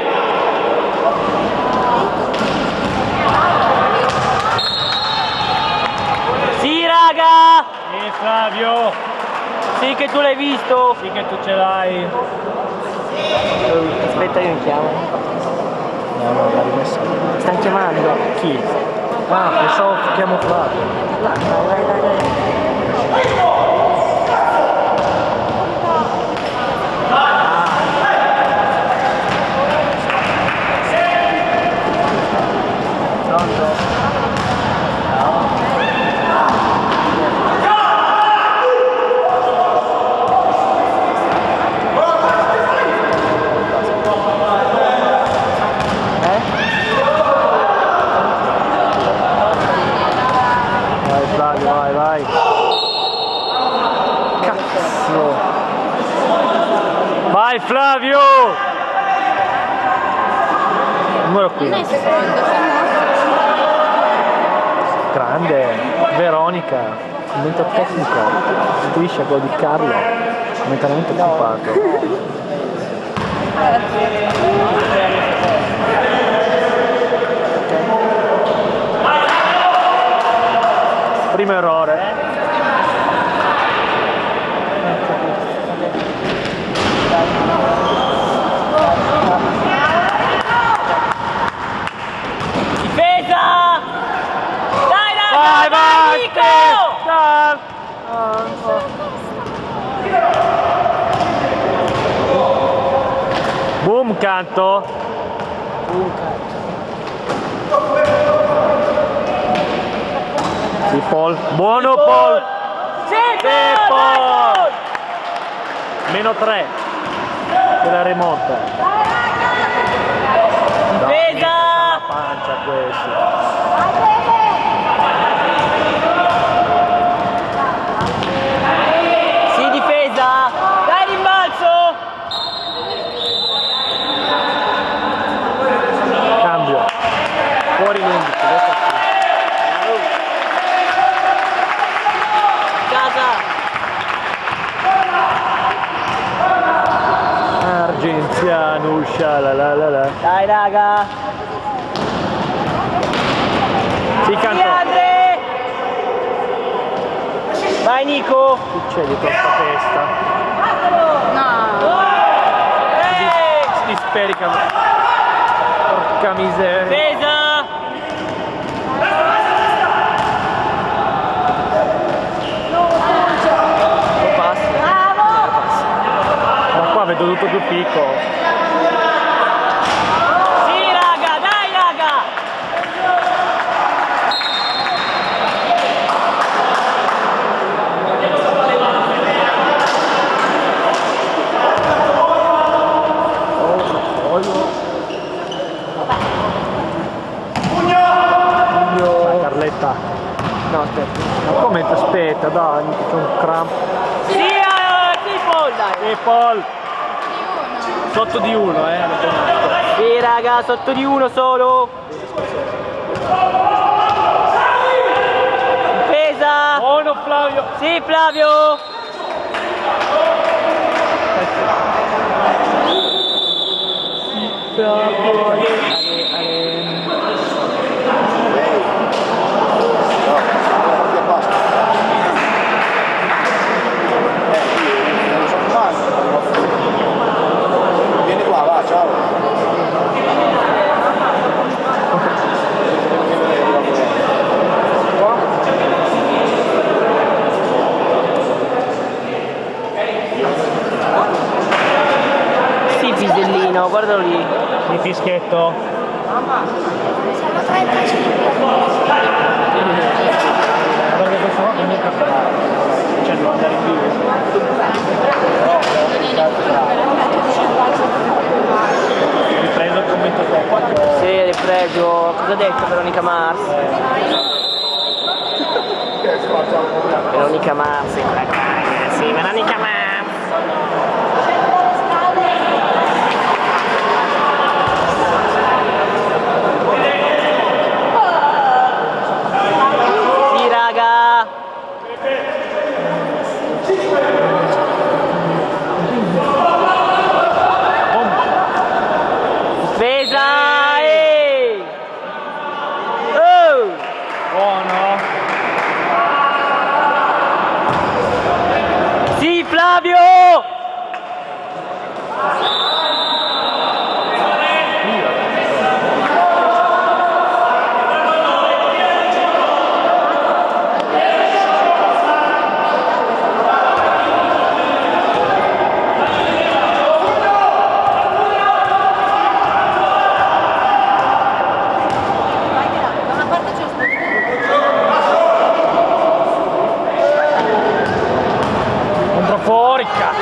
Speaker 3: Sì, raga!
Speaker 2: Sì, Flavio!
Speaker 3: Sì che tu l'hai visto!
Speaker 2: Sì che tu ce l'hai.
Speaker 3: Aspetta, io mi chiamo.
Speaker 2: No, no, l'ha rimessa.
Speaker 3: Stanno chiamando.
Speaker 2: Chi? Ah, pensavo che chiamo Flavio.
Speaker 3: Vai.
Speaker 2: Vai Flavio, vai. Cazzo! Vai Flavio! Numero 15. Grande, Veronica, commento tecnico, striscia quello di Carlo, momentaneamente occupato. Primo errore.
Speaker 3: Difesa! Dai,
Speaker 2: Vai,
Speaker 3: Nico!
Speaker 2: Boom, canto. Sì, Paul. Buono Paul.
Speaker 3: Sì,
Speaker 2: Paul. -3 della rimonta.
Speaker 3: Difesa!
Speaker 2: La pancia questo.
Speaker 3: Sì, difesa! Dai rimbalzo!
Speaker 2: Cambio. Fuori l'11.
Speaker 3: Casa!
Speaker 2: Argenziano, la la la la.
Speaker 3: Dai raga!
Speaker 2: Si
Speaker 3: Sì,
Speaker 2: canta.
Speaker 3: Andre! Vai Nico!
Speaker 2: Che c'è dietro sta testa?
Speaker 4: No.
Speaker 3: Ehi!
Speaker 2: Si disperica. Porca miseria.
Speaker 3: Difesa! Non passa.
Speaker 2: Ma qua vedo tutto più piccolo.
Speaker 3: Sì raga, dai raga!
Speaker 2: Vai Carletta.
Speaker 3: No, aspetta.
Speaker 2: Ma come ti aspetta? Dai, c'è un crampo.
Speaker 3: Sì, Paul, dai!
Speaker 2: E Paul. Sotto di uno,
Speaker 3: Sì raga, sotto di uno solo! Difesa!
Speaker 2: Buono Flavio.
Speaker 3: Sì Flavio!
Speaker 6: Vieni qua, va, ciao.
Speaker 3: Sì pisellino, guardalo lì!
Speaker 2: Il fischietto.
Speaker 5: Siamo 35.
Speaker 2: Perché questo qua non è cappellare. Cioè devo andare in ripreso il commento dopo.
Speaker 3: Sì, ripreso. Cosa ha detto Veronica Mars? Veronica Mars, eccola qua ragazzi, Veronica Mars! Sì raga! Difesa! Ehi! Oh!
Speaker 2: Buono.
Speaker 3: Sì Flavio!
Speaker 4: Da una parte c'è lo
Speaker 2: Contro fuori, cazzo.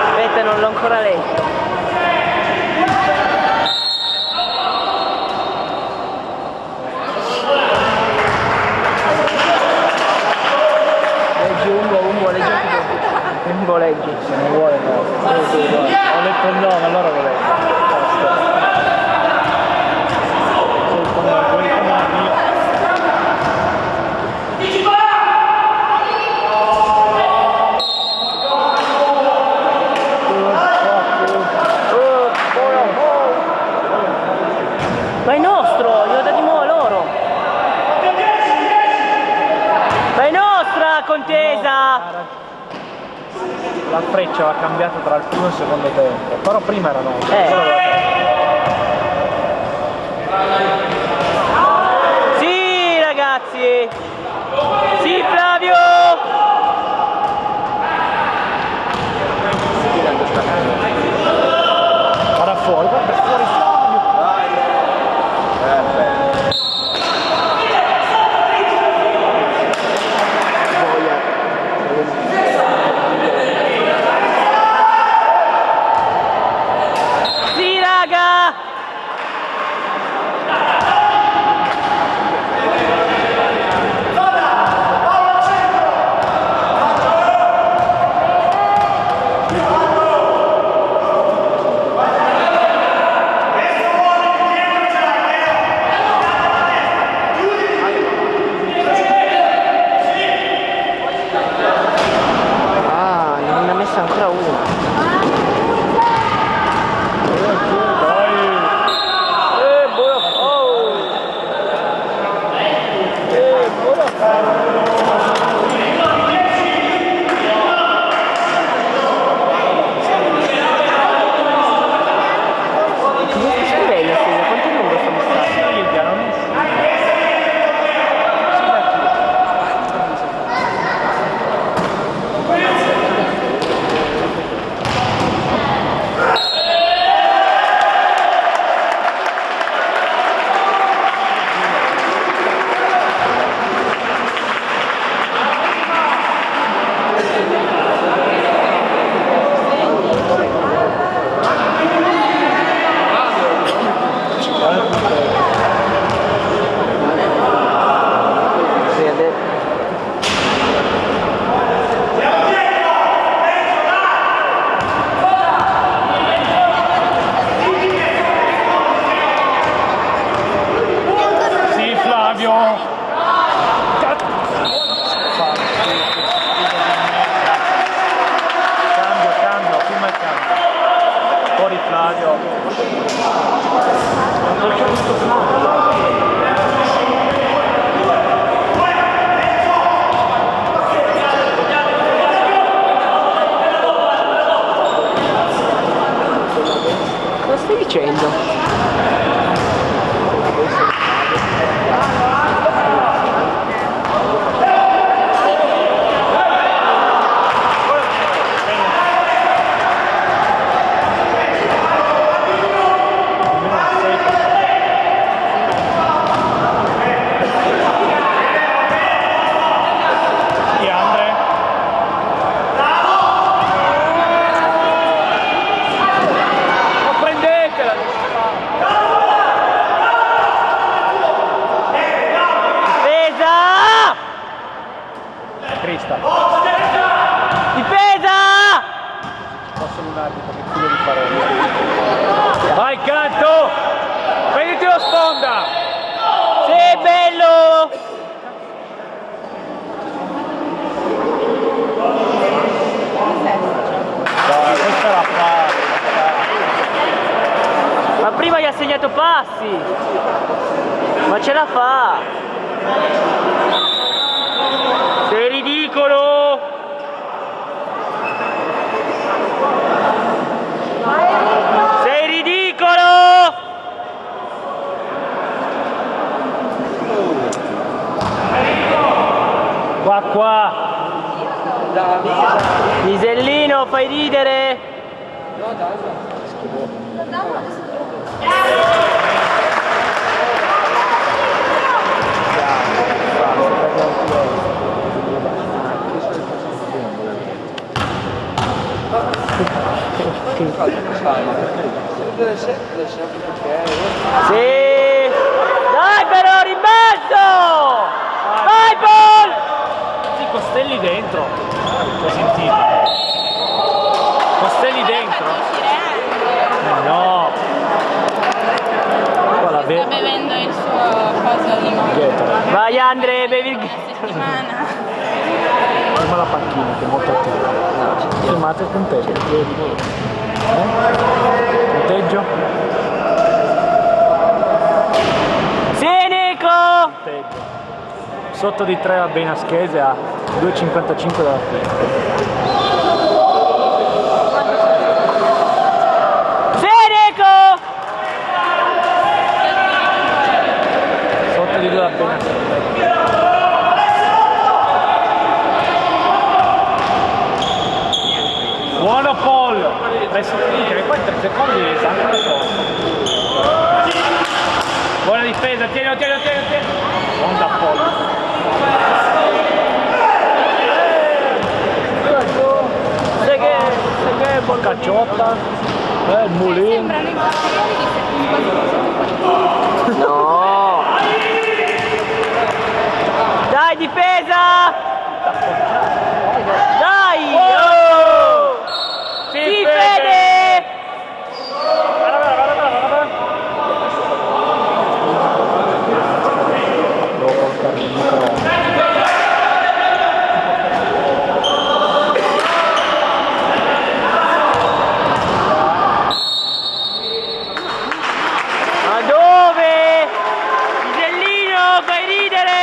Speaker 3: Aspetta, non l'ho ancora letto. Leggi leggi un leggi.
Speaker 2: Se non vuole no. Ho letto il nome, allora lo leggo.
Speaker 3: Ma è nostro, glielo dà di nuovo loro. Ma è nostra, contesa!
Speaker 2: La freccia va cambiata tra il primo e il secondo tempo, però prima era no.
Speaker 3: Sì ragazzi! Sì Flavio!
Speaker 2: Guarda fuori, guarda fuori Flavio!
Speaker 3: Sì raga!
Speaker 1: Ah, non ne ha messa ancora una. Cosa sta scrivendo? Quanto è lungo sto messaggio?
Speaker 2: Silvia, non è... Sì, Flavio! Cambio, prima il cambio. Fuori Flavio.
Speaker 1: Cosa stai dicendo?
Speaker 2: E Andre? Ma prendetela!
Speaker 3: Difesa!
Speaker 2: Crista,
Speaker 3: Difesa!
Speaker 2: posso un arbitro che figlio di parola. Vai canto! Prenditi lo sponda!
Speaker 3: Sì, bello!
Speaker 2: Dai, questa la fa!
Speaker 3: Ma prima gli ha segnato passi! Ma ce la fa! Sei ridicolo! Sei ridicolo!
Speaker 2: Qua!
Speaker 3: Misellino, fai ridere! Sì! Dai però, rimbalzo! Vai Paul!
Speaker 2: Sì, Costelli dentro! L'ho sentito! Costelli dentro? No! Qua la
Speaker 5: Sta
Speaker 2: vedo
Speaker 5: bevendo il suo coso di
Speaker 2: dietro.
Speaker 3: Vai Andre, bevi il
Speaker 5: settimana.
Speaker 2: Prima la panchina che è molto attiva. Filmate il punteggio. Punteggio?
Speaker 3: Sì Nico!
Speaker 2: Punteggio. sotto di 3 va bene a schese a 2,55 dalla fine.
Speaker 3: Federico!
Speaker 2: Sotto di 2 va bene a schese. Buono Paul! Adesso che poi 3 secondi sanno una cosa. Buona difesa, tieni. Buon da Paul.
Speaker 3: Sai che è buon
Speaker 2: Cacciotta, il mulino.
Speaker 5: Sembrano i portieri di
Speaker 3: No! Dai difesa! Dai! Oh!
Speaker 2: Si
Speaker 3: Si
Speaker 2: vede!
Speaker 3: vede!
Speaker 2: Guarda. Devo portare il microfono.
Speaker 3: Ma dove? Pisellino, fai ridere!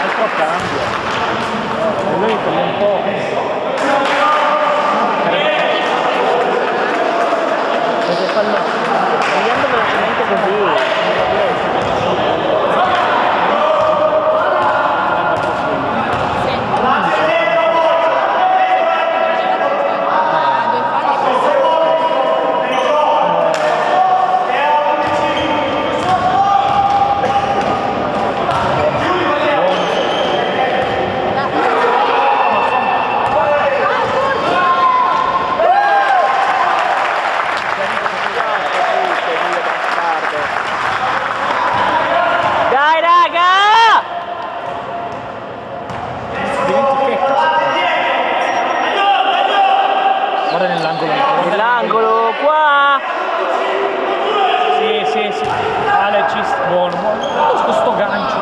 Speaker 2: Altro cambio. E lui come un po'.
Speaker 3: Perché fanno... Tagliando velocemente così. Dai raga!
Speaker 2: Guarda nell'angolo.
Speaker 3: Nell'angolo, qua!
Speaker 2: Sì. Ale ci buono. Sto gancio.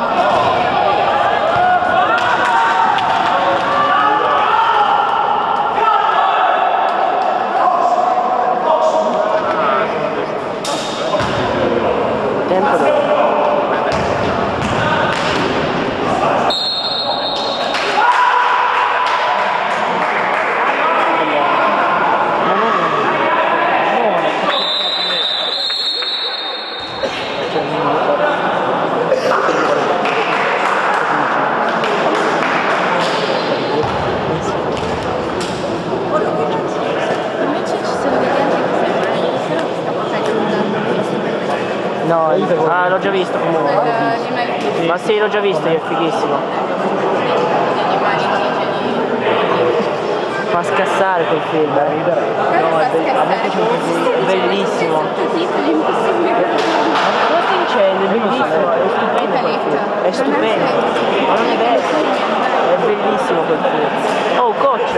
Speaker 3: Tempo dopo.
Speaker 5: Invece ci sono degli altri che sembrano che sono questa cosa che non
Speaker 3: No, l'ho già visto comunque.
Speaker 5: gli animali
Speaker 3: Ma sì, l'ho già visto, è fighissimo.
Speaker 5: indigeni.
Speaker 3: Fa scassare quel film.
Speaker 5: Fa scassare.
Speaker 3: È bellissimo. Ma cosa stai dicendo? È bellissimo, è stupendo quel film. È stupendo. Ma non è vero. È bellissimo quel film. Oh, coach.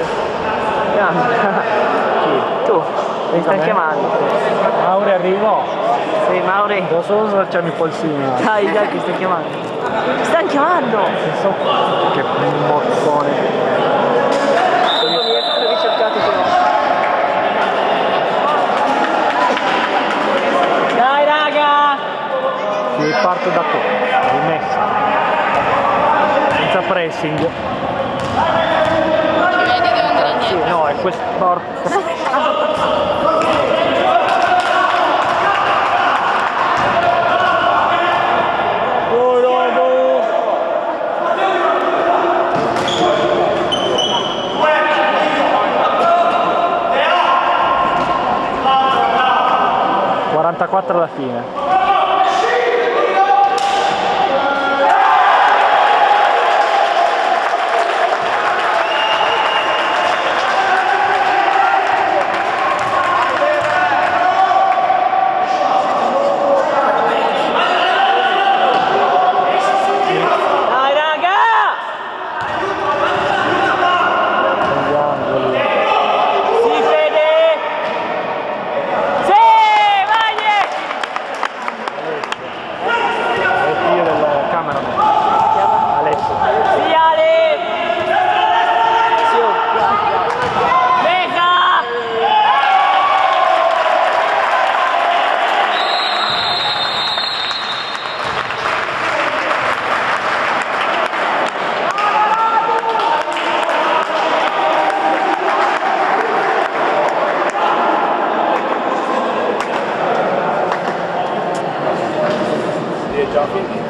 Speaker 3: Chi? Tu. Mi stai chiamando.
Speaker 2: Mauri arrivò.
Speaker 3: Sì, Mauri.
Speaker 2: Devo solo slacciarmi i polsini.
Speaker 3: Dai, ti stai chiamando. Ti stanno chiamando.
Speaker 2: Che mozzone.
Speaker 3: Dai raga!
Speaker 2: Sì, parto da qui. Rimessa. Senza pressing.
Speaker 5: Ci vedi, devo andare
Speaker 2: Sì,
Speaker 5: indietro.
Speaker 2: no, è questo. alla fine.
Speaker 3: Dai raga!
Speaker 2: Andiamo.
Speaker 6: Abbiamo finito.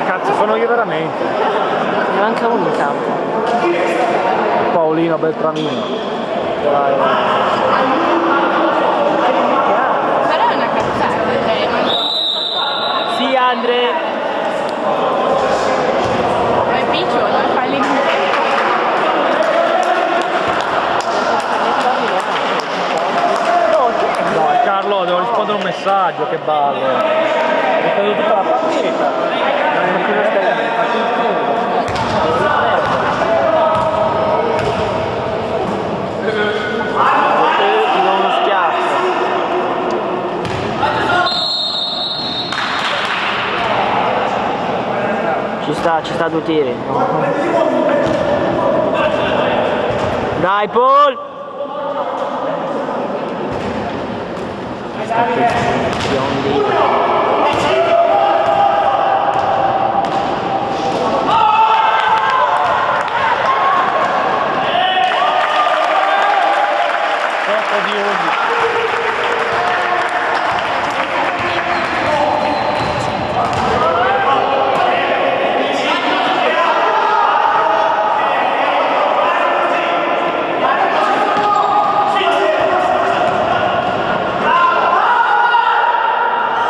Speaker 2: Cazzo, sono io veramente.
Speaker 3: Ne manca uno in campo.
Speaker 2: Paolino Beltramino.
Speaker 3: Dai.
Speaker 5: Però è una cazzata, cioè,
Speaker 3: Sì, Andre.
Speaker 5: ma è picciolo, non fa lì.
Speaker 2: No, Carlo, devo rispondere a un messaggio, che ballo. Ho preso tutta la partita.
Speaker 3: Ti do uno schiaffo. Ci sta 2 tiri. Dai, Paul!
Speaker 2: Troppo di 11.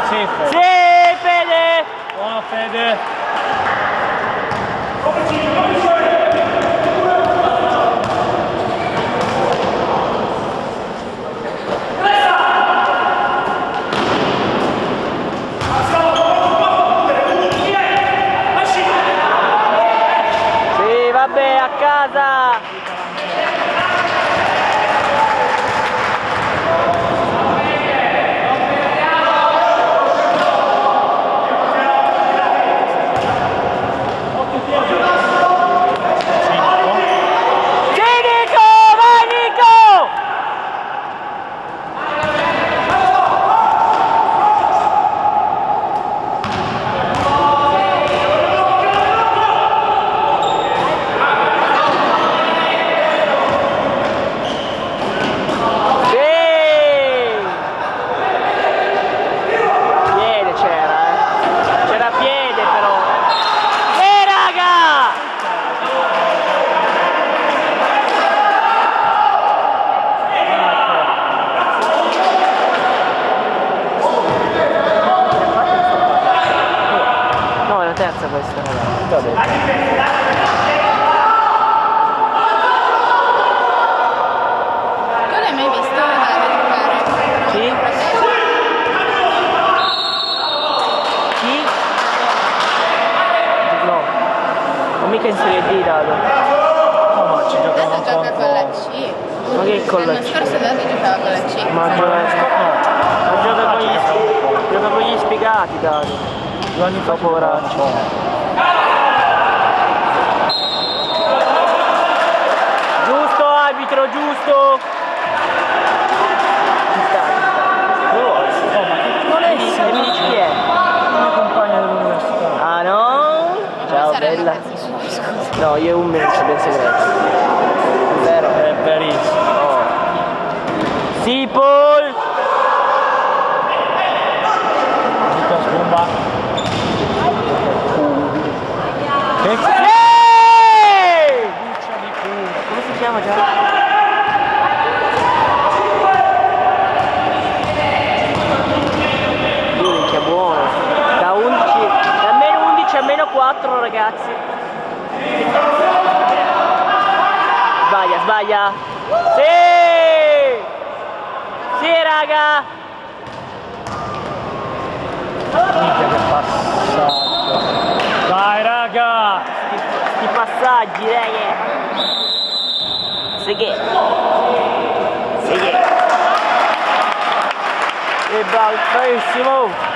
Speaker 2: Sì, Fede.
Speaker 3: Sì, Fede!
Speaker 2: Buona Fede.
Speaker 3: Sì, vabbè, a casa! Sì, Nico! Vai, Nico! Sì! Piede c'era, eh. C'era piede però. Raga! No, è la terza questa.
Speaker 5: Tu l'hai mai visto da giocare?
Speaker 3: Sì? Chi? No. Non mica in Serie D, Dado.
Speaker 2: No, ma ci giocava
Speaker 5: Adesso gioca con la C.
Speaker 3: Ma che con la
Speaker 5: L'anno
Speaker 3: C?
Speaker 5: scorso Dado giocava con la C.
Speaker 3: Ma gioca con gli spiegati, Dado.
Speaker 2: 2 anni fa
Speaker 3: Poveraccio. Giusto, arbitro, giusto! Ci sta, ci sta.
Speaker 2: Oh, ma che
Speaker 3: Non è lì, mi dici chi è?
Speaker 2: una compagna dell'università.
Speaker 3: Ah no? Ciao,
Speaker 5: Saranno
Speaker 3: bella.
Speaker 5: cazzi suoi, scusa.
Speaker 3: No, io e un mese ben segreto. Vero?
Speaker 2: È verissimo.
Speaker 3: Oh. Sì, Paul!
Speaker 2: Tutta sbomba. Che
Speaker 3: Sì!
Speaker 2: cuccia di culo.
Speaker 3: Come si chiama già? Minchia, buono. Da 11, da meno 11 a meno 4, ragazzi. Sbaglia, sbaglia. Sì! Sì, raga!
Speaker 2: Minchia che passaggio. Dai raga!
Speaker 3: Sti passaggi, raga! Sì che... E bravissimo!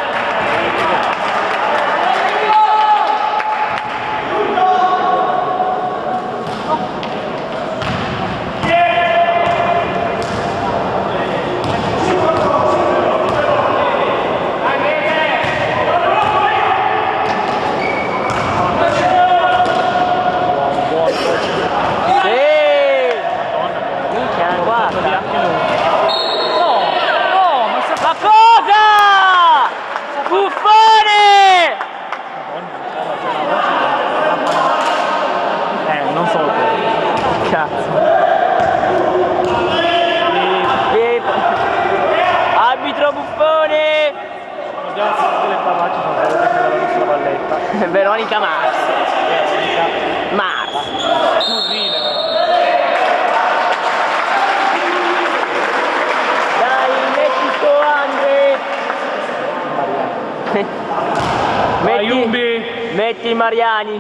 Speaker 2: Non so te.
Speaker 3: Cazzo. Arbitro Buffone!
Speaker 2: Guardiamo tutte le parolacce sono quelle che dalla nostra valletta.
Speaker 3: Veronica Mars. Mars. Dai, metti sto Andre. Metti il Mariani.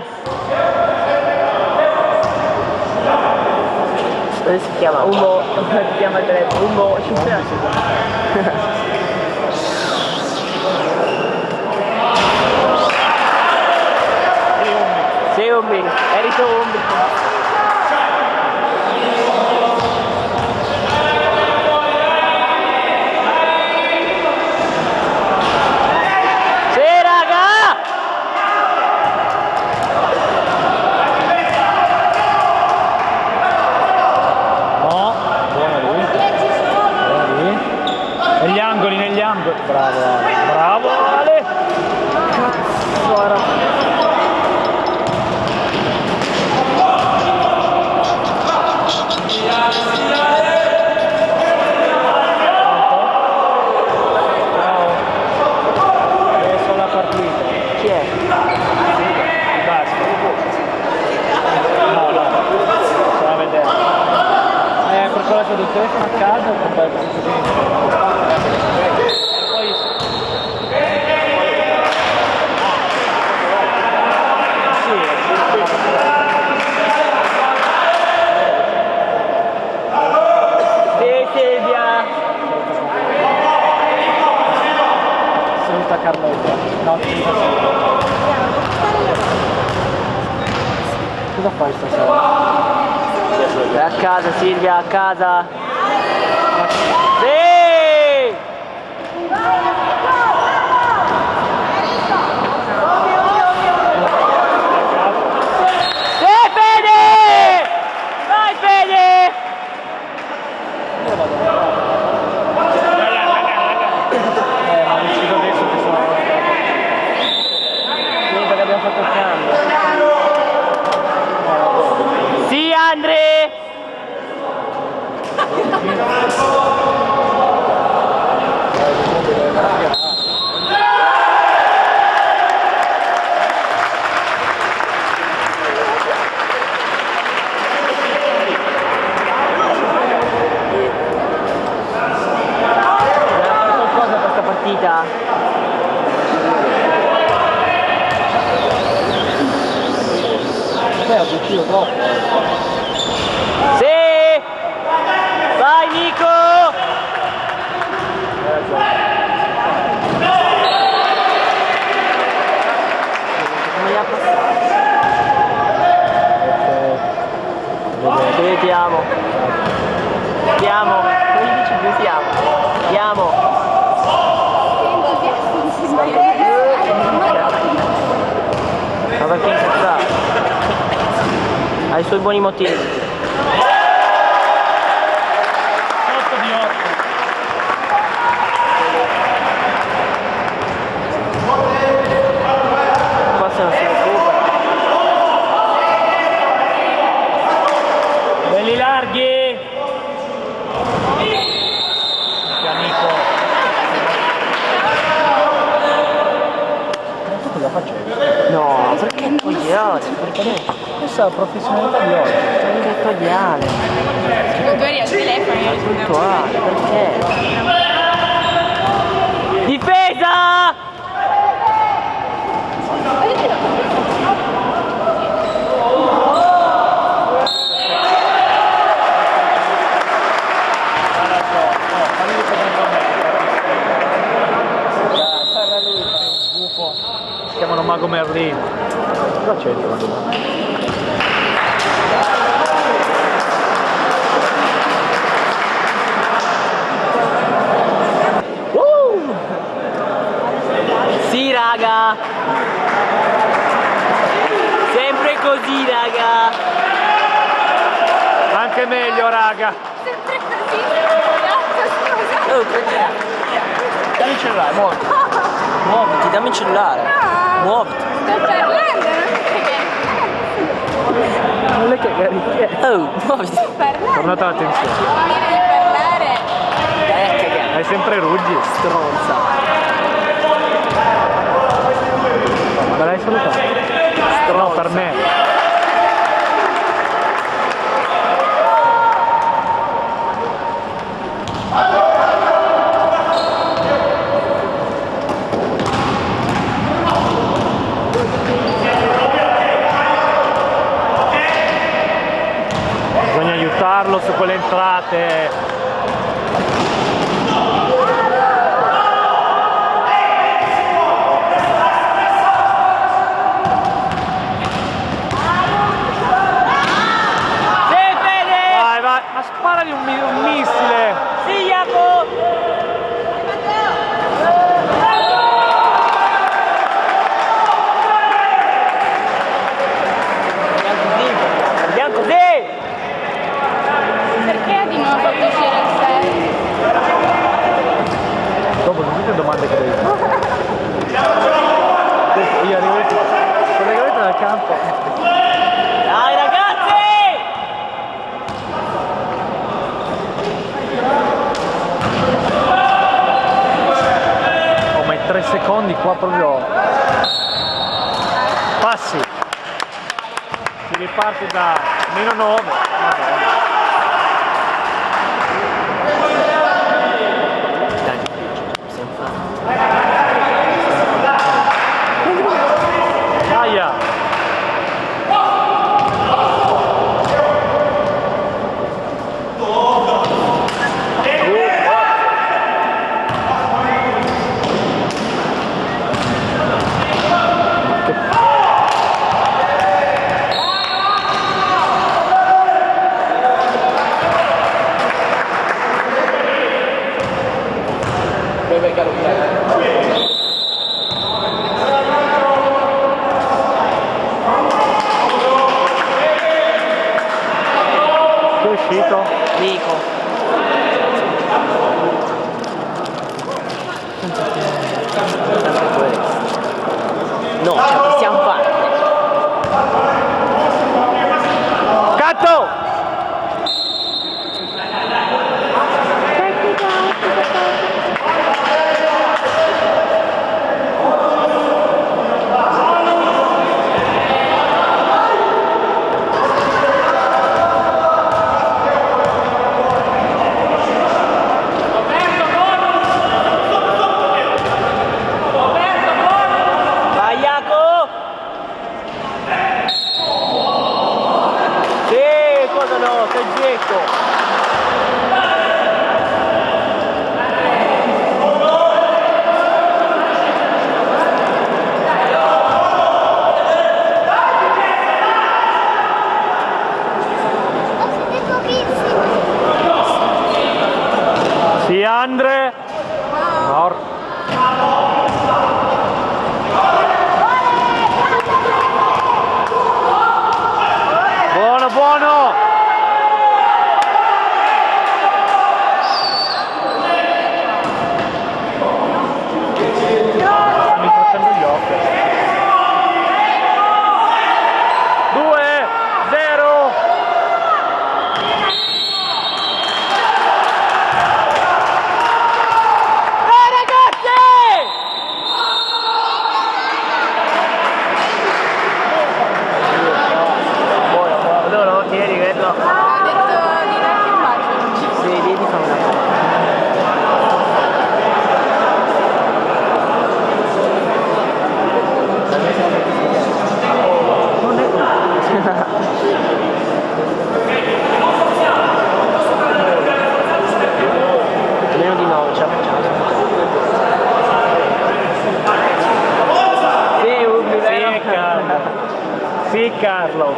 Speaker 3: Come si chiama? Umo. Come si chiama il telefono? Umo. Sei Umbi. Erito Umbi.
Speaker 2: Negli angoli. Bravo Ale. Bravo Ale.
Speaker 3: Guarda.
Speaker 2: Adesso la partita.
Speaker 3: Chi è?
Speaker 2: Basta. No, se la vedere. Per quello che ho detto telefono a casa con bel Carlotta. No, cosa fai stasera?
Speaker 3: È a casa Silvia, a casa. Sì! Sì, Fede! Vai Fede!
Speaker 2: Ma deciso adesso che sono
Speaker 3: Perché abbiamo fatto il cambio. Sì, Andre! Dobbiamo fare qualcosa questa partita.
Speaker 2: obiettivo troppo.
Speaker 3: Sì! Vai Nico! Come li ha passati? Sì, ti amo. Ti amo. Come gli dici più ti amo? Ti amo. Ma perché incazzato? Ha i suoi buoni motivi.
Speaker 2: 8 di 8.
Speaker 3: Forse non si recupera.
Speaker 2: Belli larghi. Amico. Cosa faccio?
Speaker 3: No, perché togliere? Perché?
Speaker 2: Questa è la professionalità di oggi.
Speaker 3: Perché togliere?
Speaker 5: Tu eri al telefono, io
Speaker 3: Puntuale, perché? Difesa!
Speaker 2: Sì. Cosa c'entra?
Speaker 3: Sì, raga. Sempre così, raga.
Speaker 2: Anche meglio, raga.
Speaker 5: Sempre così. Cazzo, scusa.
Speaker 3: Oh, dammi il cellulare, muoviti. Muoviti, dammi il cellulare.
Speaker 5: No.
Speaker 3: Muoviti.
Speaker 5: Sto parlando,
Speaker 2: Non le cagare.
Speaker 3: Oh, muoviti.
Speaker 5: sto parlando.
Speaker 2: Tornata l'attenzione.
Speaker 5: Finire di parlare.
Speaker 3: Dai a cagare.
Speaker 2: Hai sempre ruggi.
Speaker 3: Stronza.
Speaker 2: Me l'hai salutato? No, per me. Bisogna aiutarlo su quelle entrate. Vai, vai, ma sparagli un missile!
Speaker 3: Sì, Jacopo! Andiamo così!
Speaker 5: Perché di nuovo fatto uscire il 6?
Speaker 2: Dopo non tutte domande che devi fare. Io arrivo collegamento dal campo.
Speaker 3: Dai ragazzi!
Speaker 2: Oh, ma in 3 secondi qua proprio. Passi. Si riparte da -9. Madonna.
Speaker 3: Dai, possiamo fare.
Speaker 2: Aia. Chi è uscito?
Speaker 3: Nico. No, ce la possiamo fare.
Speaker 2: Catto!
Speaker 3: Vai Jacopo! Sì, cosa no, sei getto!
Speaker 5: Siete pochissimi.
Speaker 2: Sì, Andre. Nor. Buono, buono. Sì, Carlo.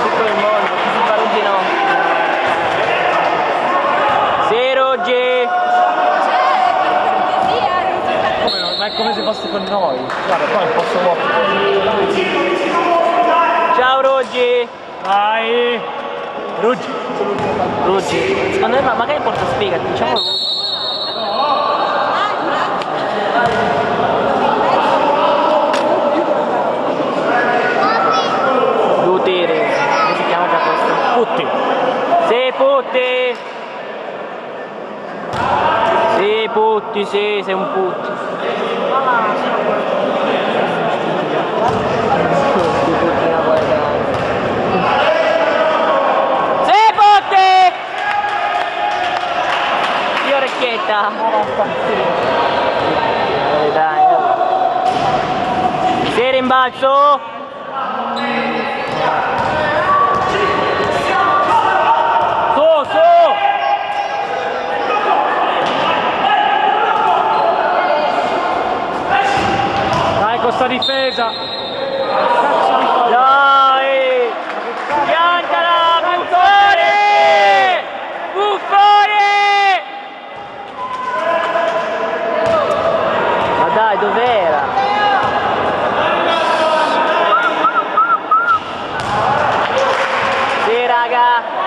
Speaker 3: Tutto il mondo, chi si fa Ruggi no. Sì, Ruggi!
Speaker 2: Ma è come se fosse con noi. Guarda, qua posso muovere.
Speaker 3: Ciao Ruggi!
Speaker 2: Vai! Ruggi!
Speaker 3: Ruggi, secondo me ma magari porta spiegati, diciamo Ruggi. Duteri, come si chiama già questo?
Speaker 2: Putti!
Speaker 3: Sì, Putti! Sì, Putti, sì, sei un Putti. Sì, Putti! Sì, orecchietta! Dai. Sì, rimbalzo! Su!
Speaker 2: Dai con sta difesa!
Speaker 3: Dai! Piantala! Buffone! Buffone! Ma dai, dov'era? Sì, raga!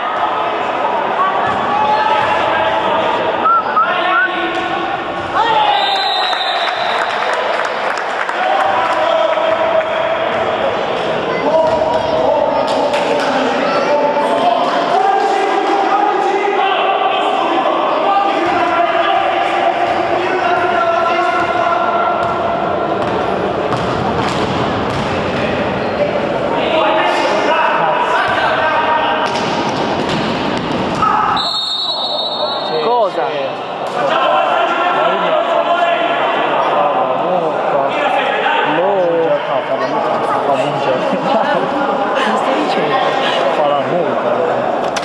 Speaker 3: Cosa?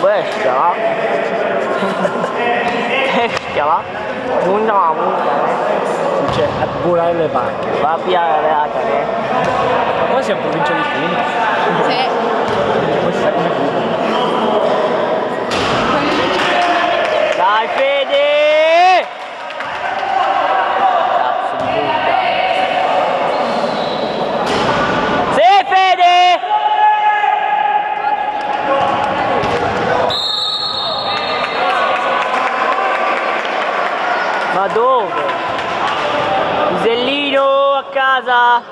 Speaker 3: Bestia? Bestia, va? Munga.
Speaker 2: Cioè, a volare le vacche.
Speaker 3: Va a piare le acare.
Speaker 2: Ma poi siamo in provincia di Fini.
Speaker 5: Sì.
Speaker 2: Questa è come Fini.
Speaker 3: Dai Fede! Cazzo di Buddha. Sì Fede! Ma dove? Pisellino a casa!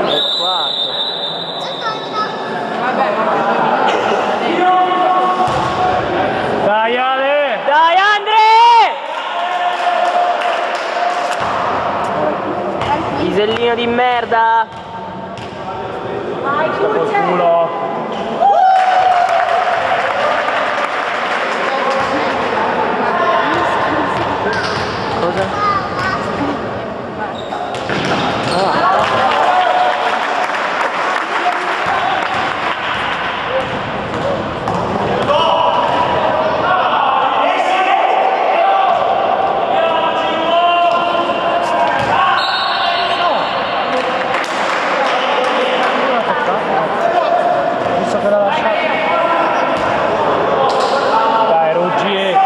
Speaker 3: È quarto.
Speaker 2: Dai Ale!
Speaker 3: Dai Andre! Pisellino di merda!
Speaker 2: Col culo!
Speaker 3: Cosa?
Speaker 2: Visto che l'ha lasciato. Dai Ruggi!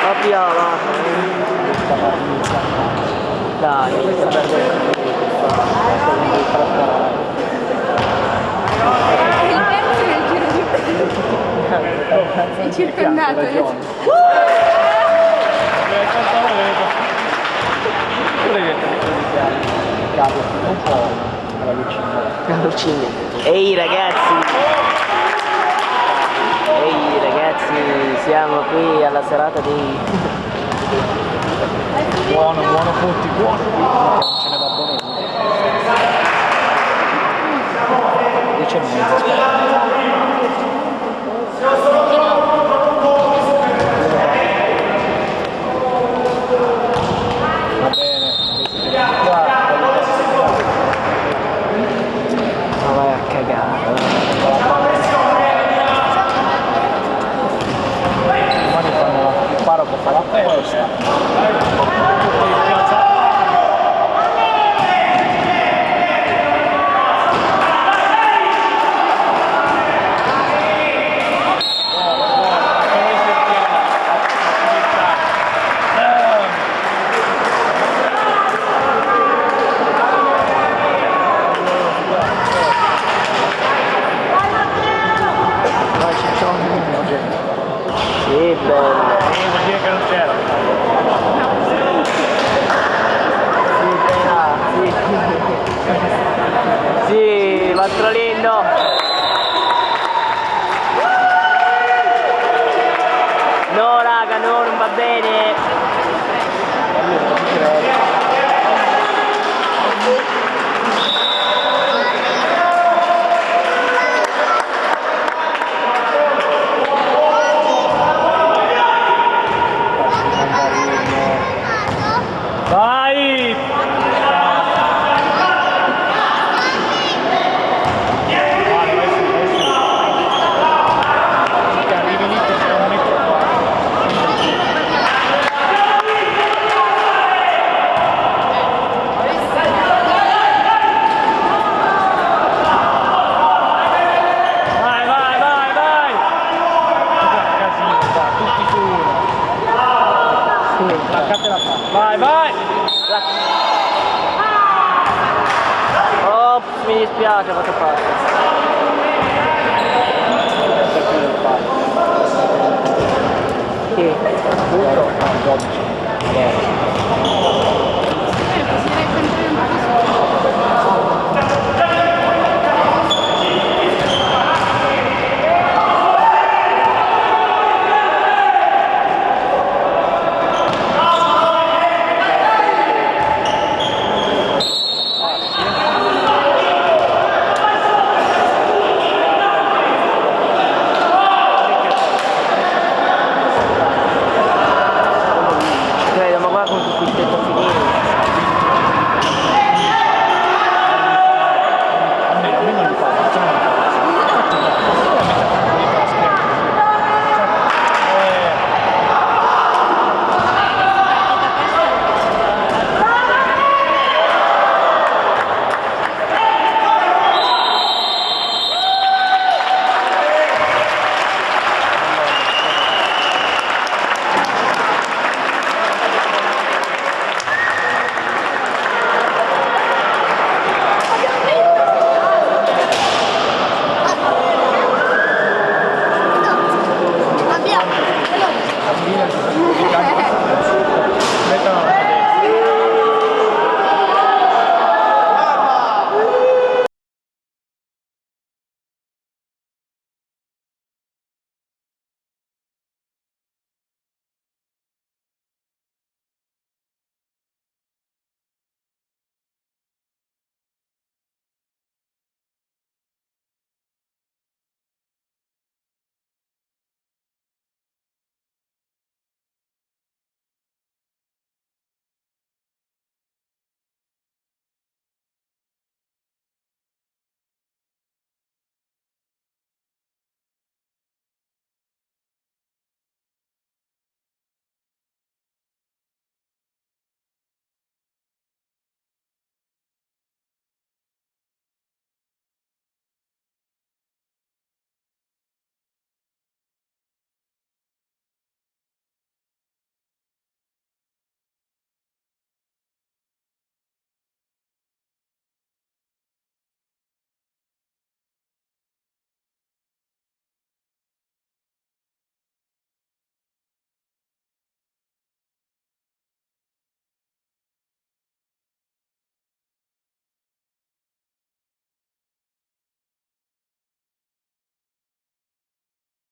Speaker 3: Capiamo. Dai, questo perde
Speaker 5: Il terzo nel giro di sei circondato.
Speaker 2: Un po' alla lucina.
Speaker 3: Ehi ragazzi! Ehi ragazzi, siamo qui alla serata di...
Speaker 2: Buono Molti buoni, non ce ne va buono uno. 10 e mezzo, aspetta. Va bene, qua. Ma vai a cagare. Domani fanno il parroco fa la festa.
Speaker 3: Sì, bello.
Speaker 2: Vuol dire che non c'era.
Speaker 3: Sì, appena. Sì. Sì, Mastrolindo. No, raga, no, non va bene.
Speaker 2: Vai! Arrivi lì che c'è un metro qua. Vai, vai, vai, vai! Casino, qua, tutti su uno. Sì, staccatela qua. Vai, vai!
Speaker 3: Oh, mi dispiace, ho fatto parte. Sì. Credo, ma guarda come